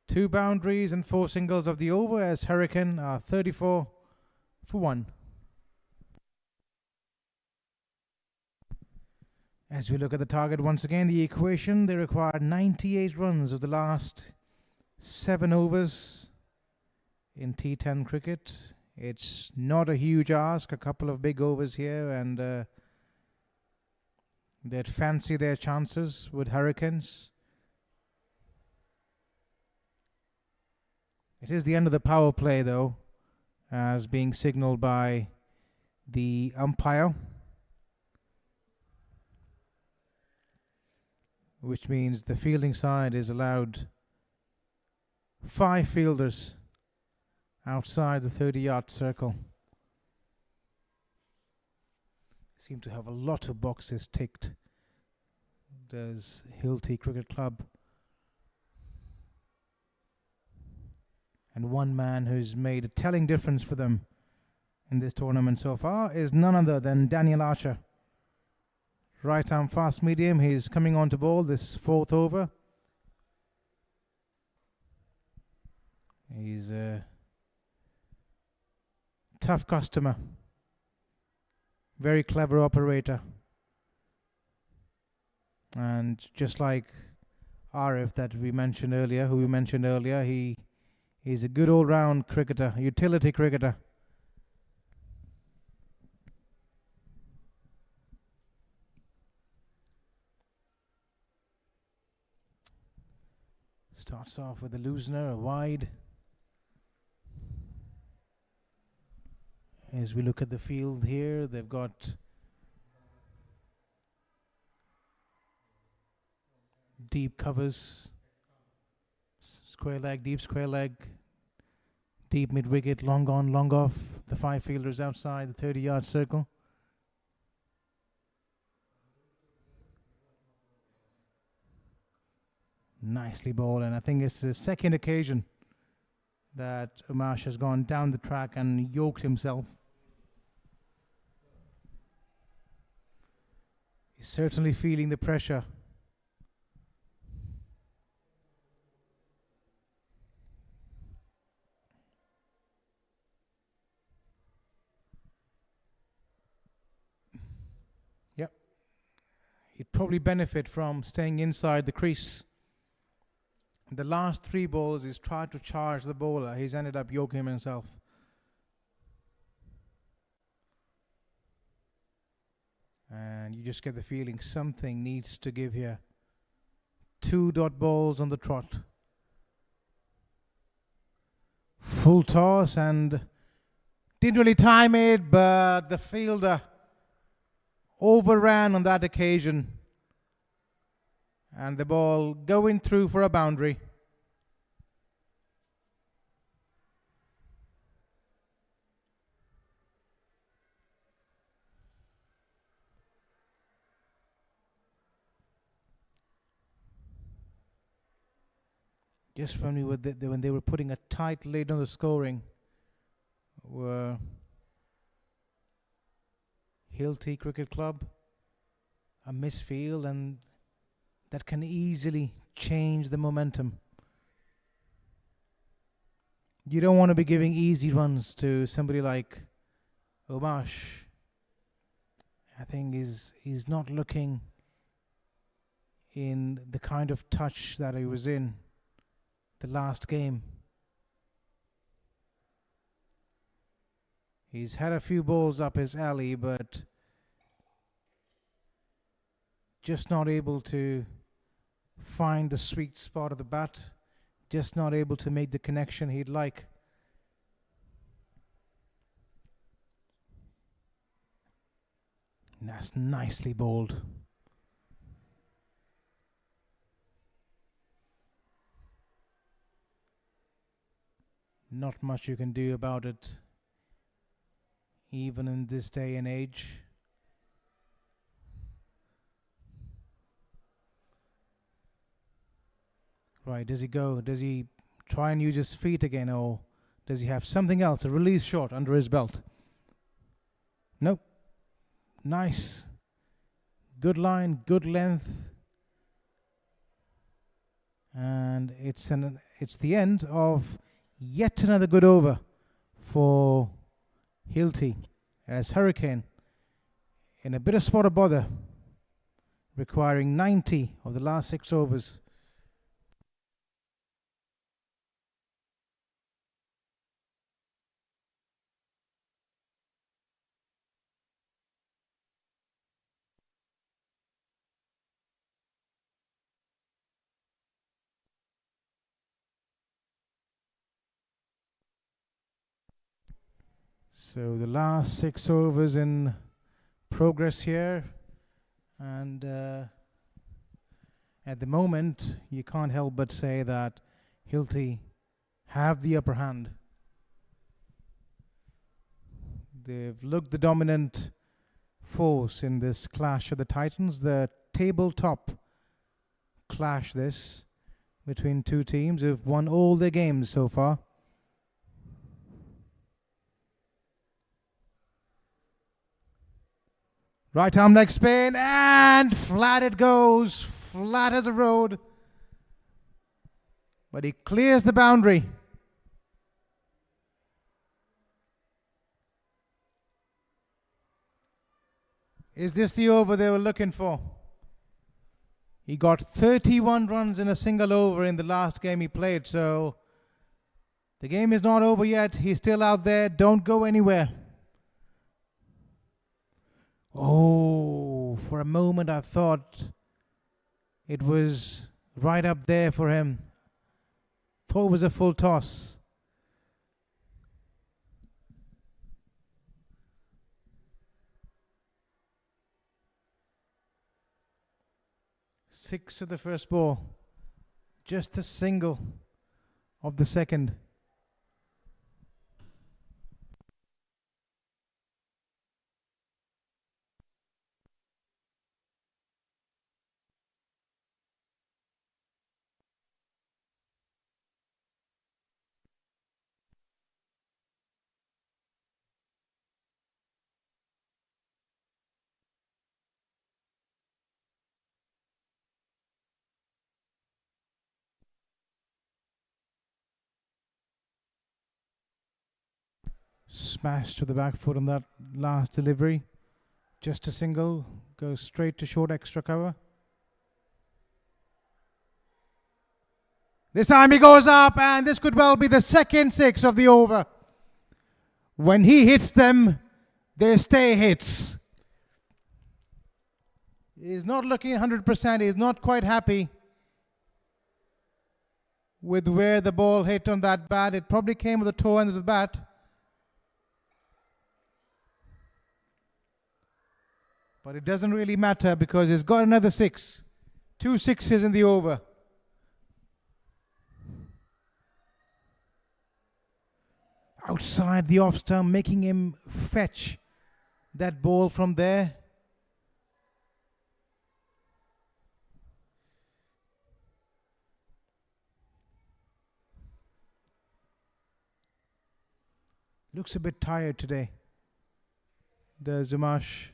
Two boundaries and 4 singles of the over as Hurricane are 34 for 1. As we look at the target once again, the equation, they required 98 runs of the last 7 overs in T10 cricket. It's not a huge ask, a couple of big overs here, and they'd fancy their chances with Hurricanes. It is the end of the power play, though, as being signalled by the umpire, which means the fielding side is allowed 5 fielders outside the 30-yard circle. Seem to have a lot of boxes ticked. Does Hilti Cricket Club. And one man who's made a telling difference for them in this tournament so far is none other than Daniel Archer. Right arm fast medium, he's coming on to bowl this 4th over. He's a tough customer. Very clever operator. And just like Arif that we mentioned earlier, he's a good all-round cricketer, utility cricketer. Starts off with a loosener, a wide. As we look at the field here, they've got deep covers, square leg, deep square leg, deep mid wicket, long on, long off. The 5 fielders outside the 30-yard circle. Nicely bowled, and I think it's the second occasion that Umash has gone down the track and yoked himself. He's certainly feeling the pressure. Yep. He'd probably benefit from staying inside the crease. The last 3 balls, he's tried to charge the bowler. He's ended up yoking himself. And you just get the feeling something needs to give here. 2 dot balls on the trot. Full toss and didn't really time it, but the fielder overran on that occasion. And the ball going through for a boundary. Just when when they were putting a tight lid on the scoring, were Hilti Cricket Club, a misfield, and that can easily change the momentum. You don't want to be giving easy runs to somebody like Umash. I think he's not looking in the kind of touch that he was in the last game. He's had a few balls up his alley, but just not able to find the sweet spot of the bat, just not able to make the connection he'd like. And that's nicely bowled. Not much you can do about it, even in this day and age. Right, does he go? Does he try and use his feet again, or does he have something else, a release shot under his belt? Nope. Nice. Good line, good length. And it's the end of yet another good over for Hilti, as Hurricane in a bit of spot of bother, requiring 90 of the last 6 overs. So the last 6 overs in progress here, and at the moment you can't help but say that Hilti have the upper hand. They've looked the dominant force in this clash of the Titans, the tabletop clash this between 2 teams who've won all their games so far. Right arm leg spin, and flat it goes, flat as a road. But he clears the boundary. Is this the over they were looking for? He got 31 runs in a single over in the last game he played, so the game is not over yet. He's still out there. Don't go anywhere. Oh, for a moment I thought it was right up there for him. Thought it was a full toss. Six of the first ball. Just a single of the second. Smash to the back foot on that last delivery. Just a single. Goes straight to short extra cover. This time he goes up, and this could well be the second six of the over. When he hits them, they stay hits. He's not looking 100%. He's not quite happy with where the ball hit on that bat. It probably came with the toe end of the bat. But it doesn't really matter because he's got another six. 2 sixes in the over. Outside the off stump, making him fetch that ball from there. Looks a bit tired today, the Zumash.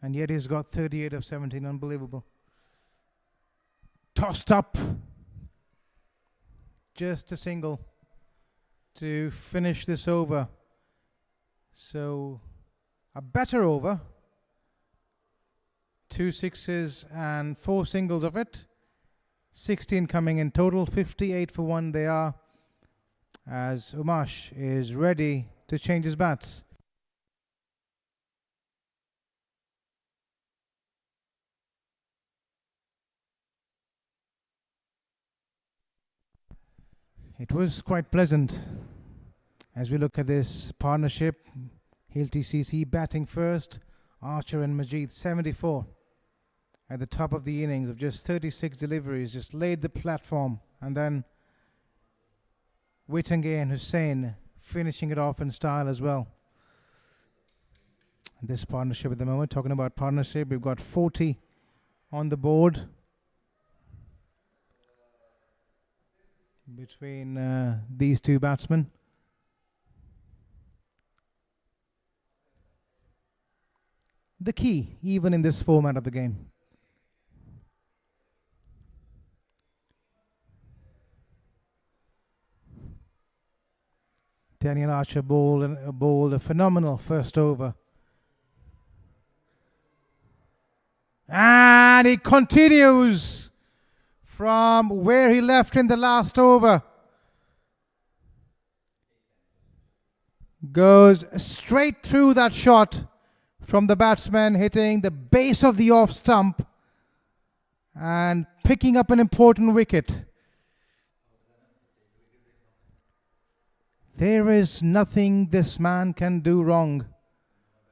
And yet he's got 38 of 17. Unbelievable. Tossed up. Just a single to finish this over. So a better over. 2 sixes and 4 singles of it. 16 coming in total. 58 for 1 they are. As Umash is ready to change his bats. It was quite pleasant as we look at this partnership. HILTI CC batting first, Archer and Majid 74 at the top of the innings of just 36 deliveries, just laid the platform, and then Wittange and Hussain finishing it off in style as well. This partnership at the moment, talking about partnership, we've got 40 on the board between these two batsmen. The key, even in this format of the game. Daniel Archer bowled a phenomenal first over. And he continues from where he left in the last over. Goes straight through that shot from the batsman, hitting the base of the off stump and picking up an important wicket. There is nothing this man can do wrong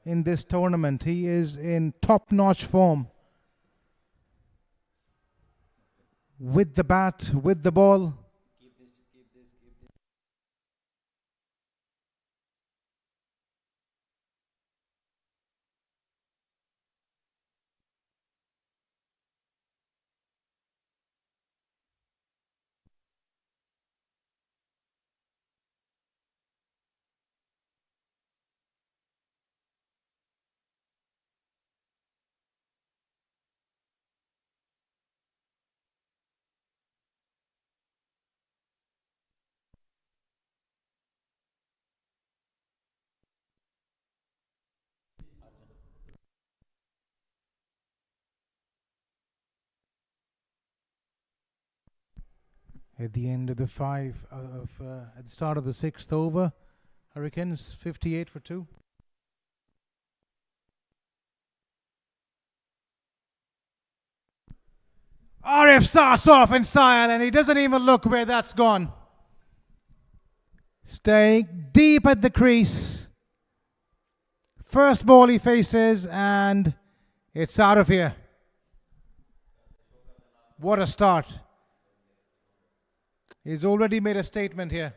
in this tournament. He is in top-notch form. With the bat, with the ball. At the end of the at the start of the 6th over, Hurricanes 58 for 2. Arif starts off in style and he doesn't even look where that's gone. Staying deep at the crease. First ball he faces and it's out of here. What a start. He's already made a statement here.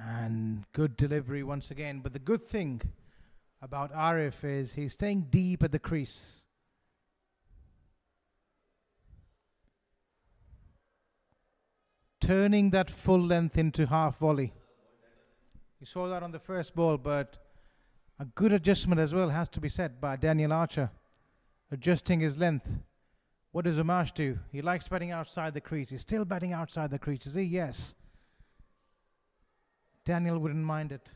And good delivery once again. But the good thing about Arif is he's staying deep at the crease. Turning that full length into half volley. You saw that on the first ball, but a good adjustment as well has to be said by Daniel Archer. Adjusting his length. What does Umash do? He likes batting outside the crease. He's still batting outside the crease, is he? Yes. Daniel wouldn't mind it.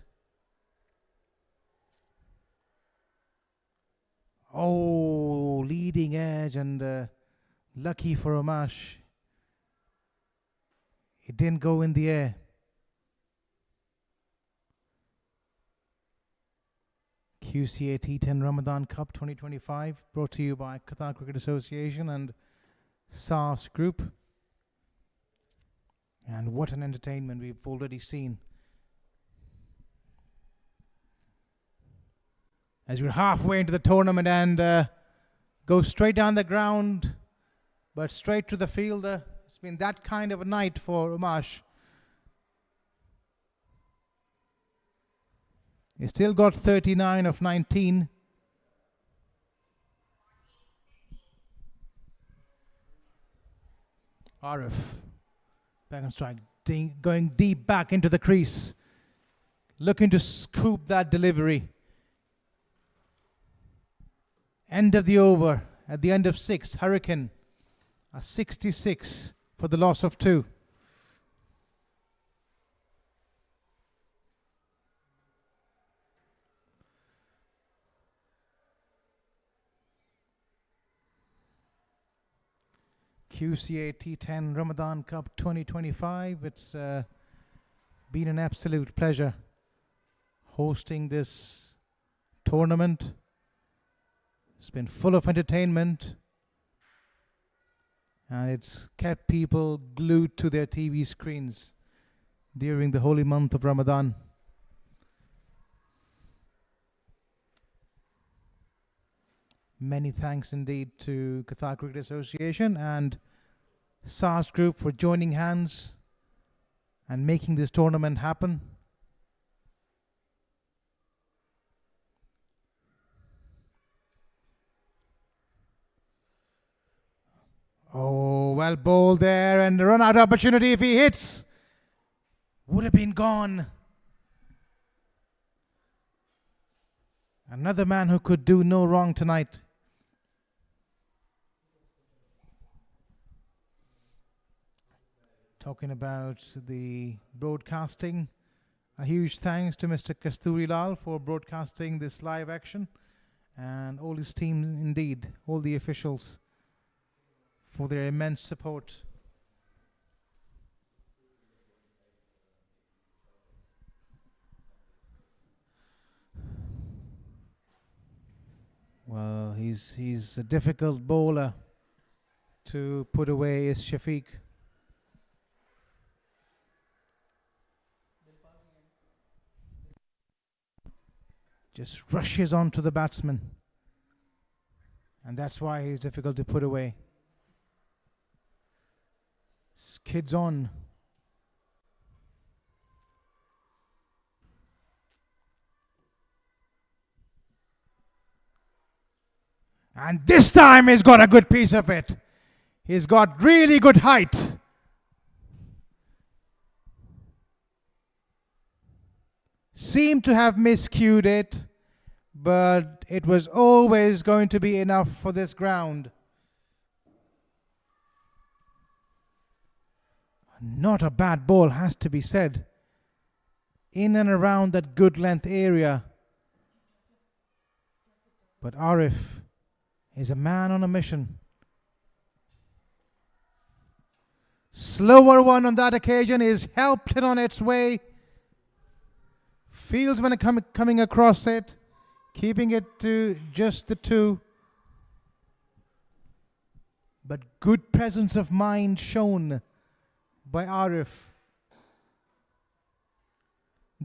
Oh, leading edge and lucky for Umash. It didn't go in the air. QCA T10 Ramadan Cup 2025 brought to you by Qatar Cricket Association and SARS Group. And what an entertainment we've already seen. As we're halfway into the tournament and go straight down the ground, but straight to the fielder. It's been that kind of a night for Umash. He's still got 39 of 19. Arif, back on strike, going deep back into the crease. Looking to scoop that delivery. End of the over, at the end of 6, Hurricane, a 66 for the loss of 2. QCA T10 Ramadan Cup 2025. It's been an absolute pleasure hosting this tournament. It's been full of entertainment and it's kept people glued to their TV screens during the holy month of Ramadan. Many thanks indeed to Qatar Cricket Association and SARS Group for joining hands and making this tournament happen. Oh, well bowled there and the run out opportunity if he hits would have been gone. Another man who could do no wrong tonight. Talking about the broadcasting, a huge thanks to Mr. Kasturi Lal for broadcasting this live action and all his team indeed, all the officials for their immense support. Well, he's a difficult bowler to put away, is Shafiq. Just rushes onto the batsman. And that's why he's difficult to put away. Skids on. And this time he's got a good piece of it. He's got really good height. Seemed to have miscued it, but it was always going to be enough for this ground. Not a bad ball, has to be said. In and around that good length area. But Arif is a man on a mission. Slower one on that occasion is helped it on its way. Fieldsman coming across it, keeping it to just the two. But good presence of mind shown by Arif.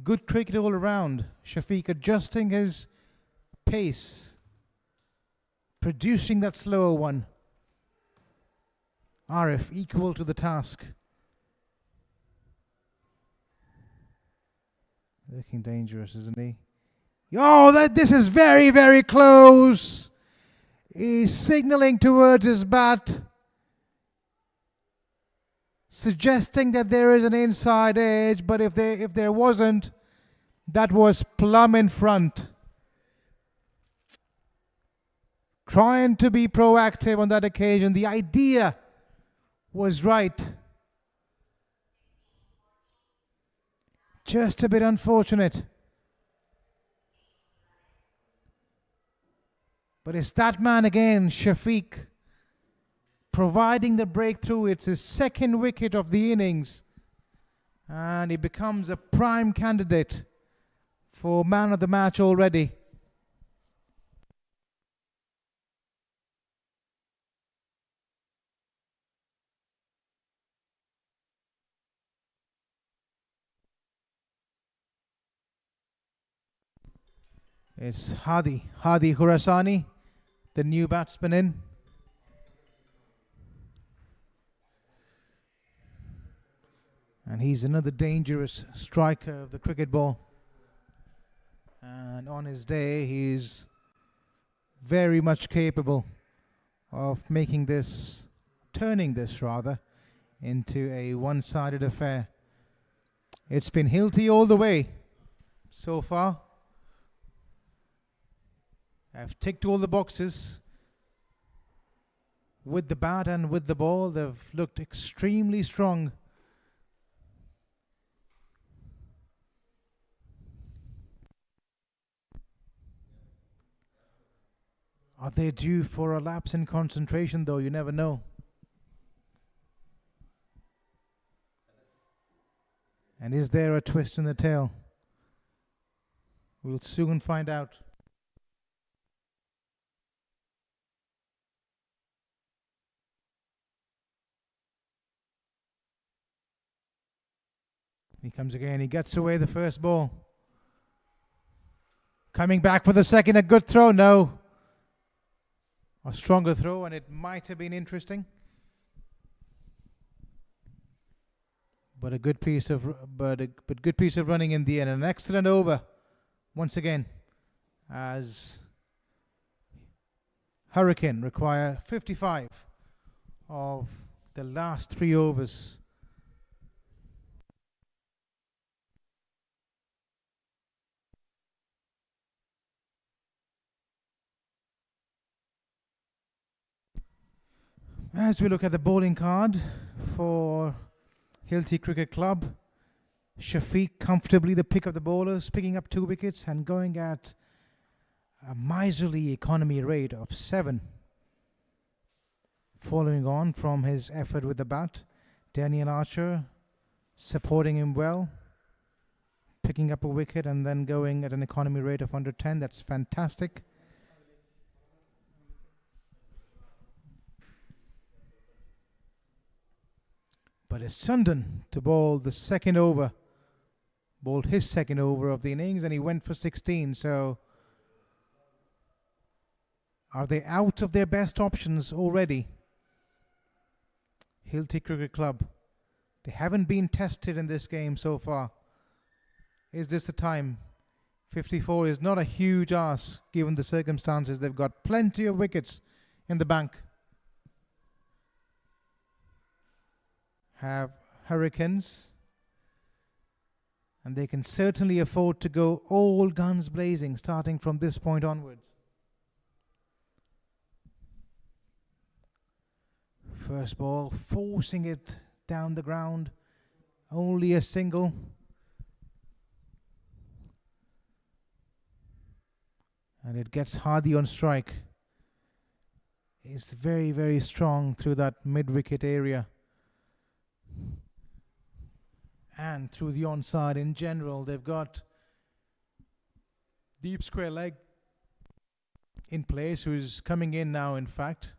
Good cricket all around. Shafiq adjusting his pace, producing that slower one. Arif equal to the task. Looking dangerous, isn't he? Oh, this is very, very close. He's signaling towards his bat, suggesting that there is an inside edge, but if there wasn't, that was plumb in front. Trying to be proactive on that occasion. The idea was right. Just a bit unfortunate. But it's that man again, Shafiq, providing the breakthrough. It's his second wicket of the innings. And he becomes a prime candidate for man of the match already. It's Hadi Khurasani, the new batsman in. And he's another dangerous striker of the cricket ball. And on his day, he's very much capable of turning this rather, into a one-sided affair. It's been Hilti all the way so far. I've ticked all the boxes with the bat and with the ball. They've looked extremely strong. Are they due for a lapse in concentration though? You never know. And is there a twist in the tail? We'll soon find out. He comes again. He gets away the first ball. Coming back for the second. A good throw? No. A stronger throw, and it might have been interesting. But a good piece of good piece of running in the end. An excellent over once again, as Hurricane require 55 of the last 3 overs. As we look at the bowling card for Hilti Cricket Club, Shafiq comfortably the pick of the bowlers, picking up 2 wickets and going at a miserly economy rate of 7. Following on from his effort with the bat, Daniel Archer supporting him well, picking up a wicket and then going at an economy rate of under 10. That's fantastic. But it's Sundan to bowl the second over. Bowled his second over of the innings and he went for 16. So are they out of their best options already? Hilti Cricket Club. They haven't been tested in this game so far. Is this the time? 54 is not a huge ask given the circumstances. They've got plenty of wickets in the bank. Have Hurricanes, and they can certainly afford to go all guns blazing starting from this point onwards. First ball, forcing it down the ground, only a single. And it gets Hadi on strike. He's very, very strong through that mid-wicket area. And through the onside in general. They've got deep square leg in place, who's coming in now, in fact.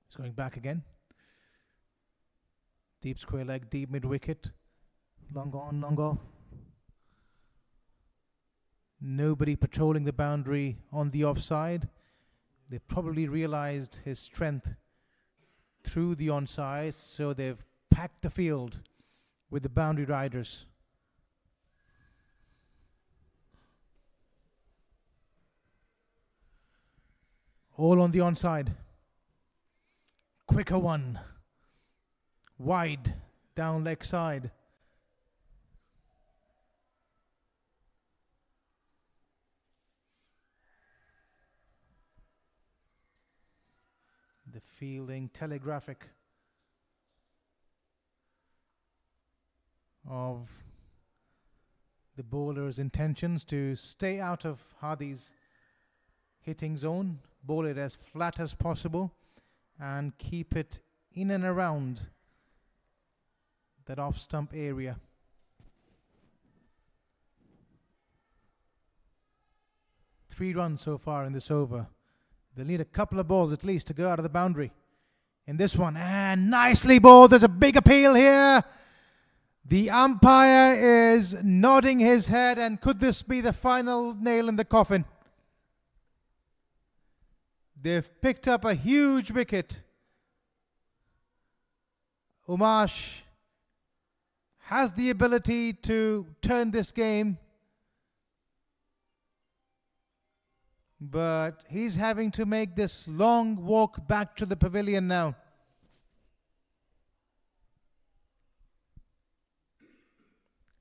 He's going back again. Deep square leg, deep mid-wicket. Long on, long off. Nobody patrolling the boundary on the offside. They probably realized his strength through the onside, so they've packed the field with the boundary riders. All on the onside. Quicker one. Wide, down leg side. The fielding telegraphic of the bowler's intentions to stay out of Hadi's hitting zone, bowl it as flat as possible and keep it in and around that off stump area. Three runs so far in this over. They'll need a couple of balls at least to go out of the boundary in this one. And nicely bowled. There's a big appeal here. The umpire is nodding his head, and could this be the final nail in the coffin? They've picked up a huge wicket. Umesh has the ability to turn this game, but he's having to make this long walk back to the pavilion now.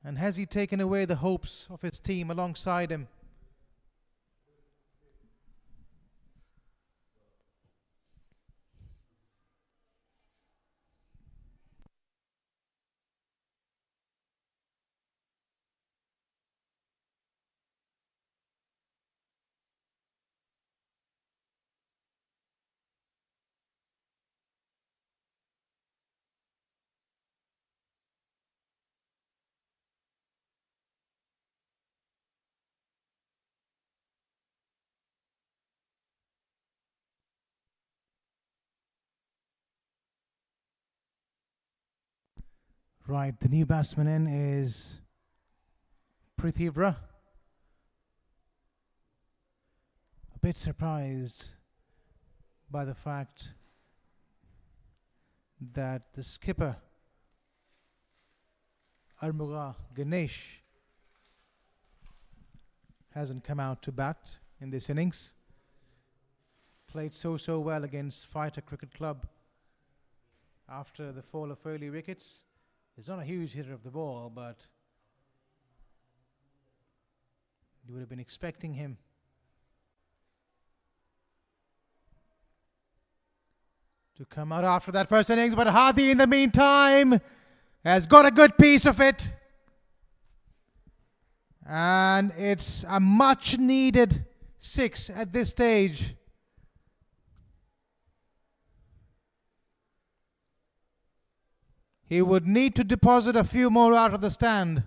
And has he taken away the hopes of his team alongside him? Right, the new batsman in is Prithivra. A bit surprised by the fact that the skipper, Armuga Ganesh, hasn't come out to bat in this innings. Played so well against Fighter Cricket Club after the fall of early wickets. He's not a huge hitter of the ball, but you would have been expecting him to come out after that first innings. But Hadi, in the meantime, has got a good piece of it. And it's a much needed 6 at this stage. He would need to deposit a few more out of the stand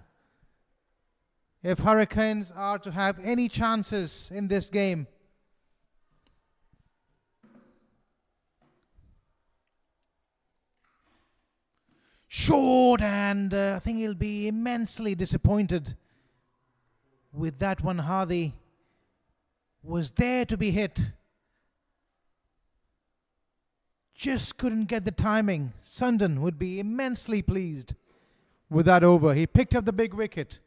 if Hurricanes are to have any chances in this game. Short, and I think he'll be immensely disappointed with that one. Hadi was there to be hit. Just couldn't get the timing. Sundan would be immensely pleased with that over. He picked up the big wicket.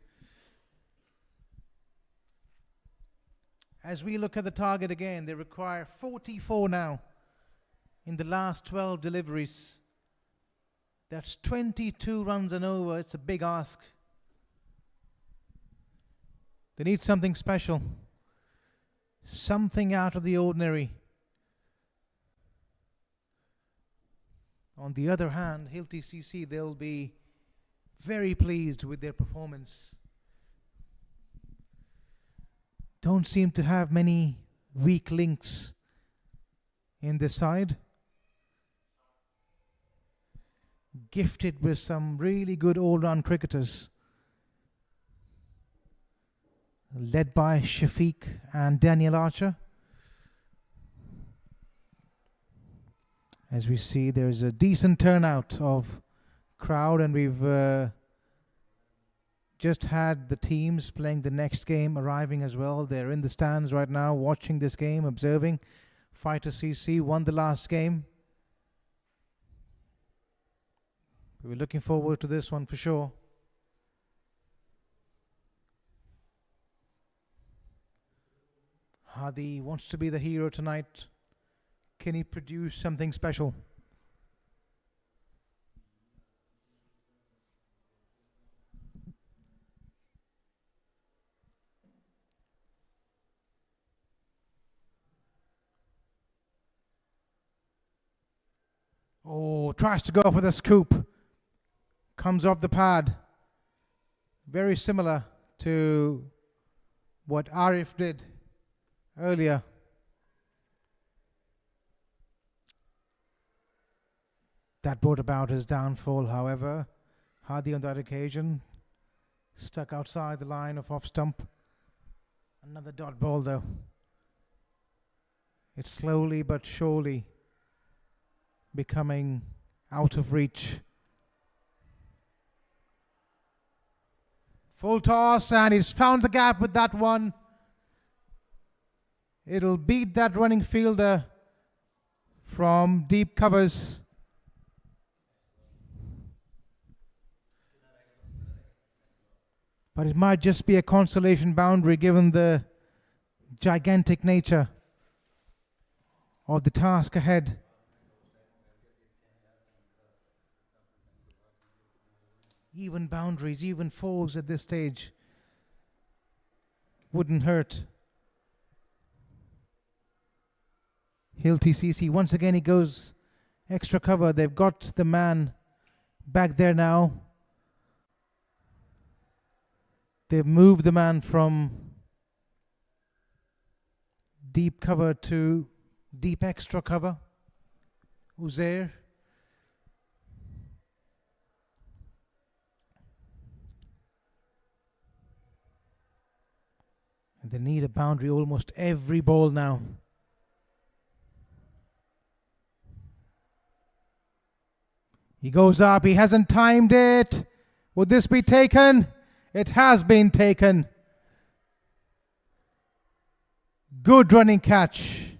As we look at the target again, they require 44 now in the last 12 deliveries. That's 22 runs and over. It's a big ask. They need something special. Something out of the ordinary. On the other hand, HILTI CC, they'll be very pleased with their performance. don't seem to have many weak links in this side. Gifted with some really good all-round cricketers, led by Shafiq and Daniel Archer. As we see, there's a decent turnout of crowd, and we've just had the teams playing the next game arriving as well. They're in the stands right now watching this game, observing. Fighter CC won the last game. We're looking forward to this one for sure. Hadi wants to be the hero tonight. Can he produce something special? Oh, tries to go for the scoop. Comes off the pad. Very similar to what Arif did earlier. That brought about his downfall, however. Hadi on that occasion stuck outside the line of off stump. Another dot ball though. It's slowly but surely becoming out of reach. Full toss, and he's found the gap with that one. It'll beat that running fielder from deep covers. But it might just be a consolation boundary given the gigantic nature of the task ahead. Even boundaries, even fours at this stage wouldn't hurt. HILTI CC, once again he goes extra cover. They've got the man back there now. They've moved the man from deep cover to deep extra cover. Uzair. And they need a boundary almost every ball now. He goes up, he hasn't timed it. Would this be taken? It has been taken. Good running catch.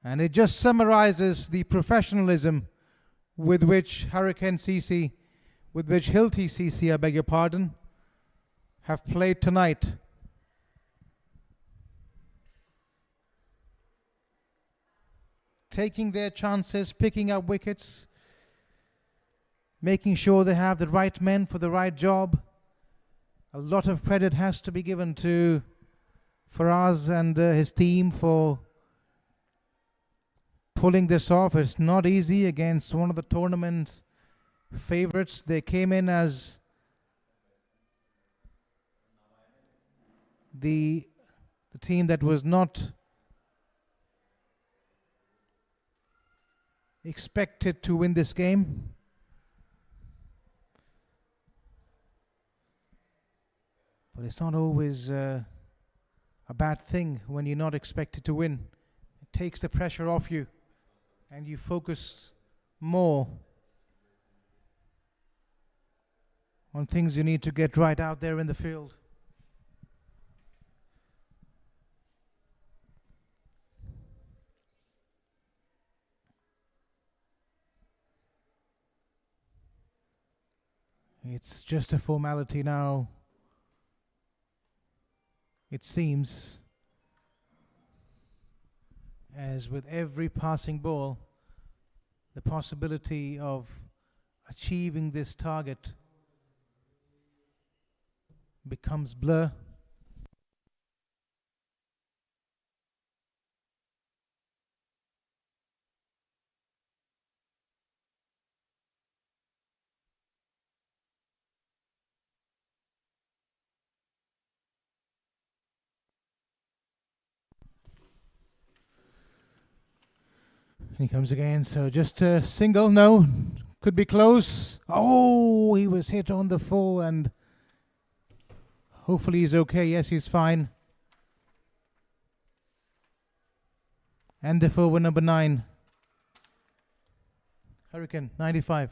And it just summarizes the professionalism with which Hurricane CC, with which HILTI CC, I beg your pardon, have played tonight. Taking their chances, picking up wickets, making sure they have the right men for the right job. A lot of credit has to be given to Faraz and his team for pulling this off. It's not easy against one of the tournament's favorites. They came in as the team that was not expected to win this game. But it's not always a bad thing when you're not expected to win. It takes the pressure off you and you focus more on things you need to get right out there in the field. It's just a formality now, it seems, as with every passing ball, the possibility of achieving this target becomes blur. He comes again, so just a single, no, could be close. Oh, he was hit on the full, and hopefully he's okay. Yes, he's fine. And the over number 9. Hurricane 95.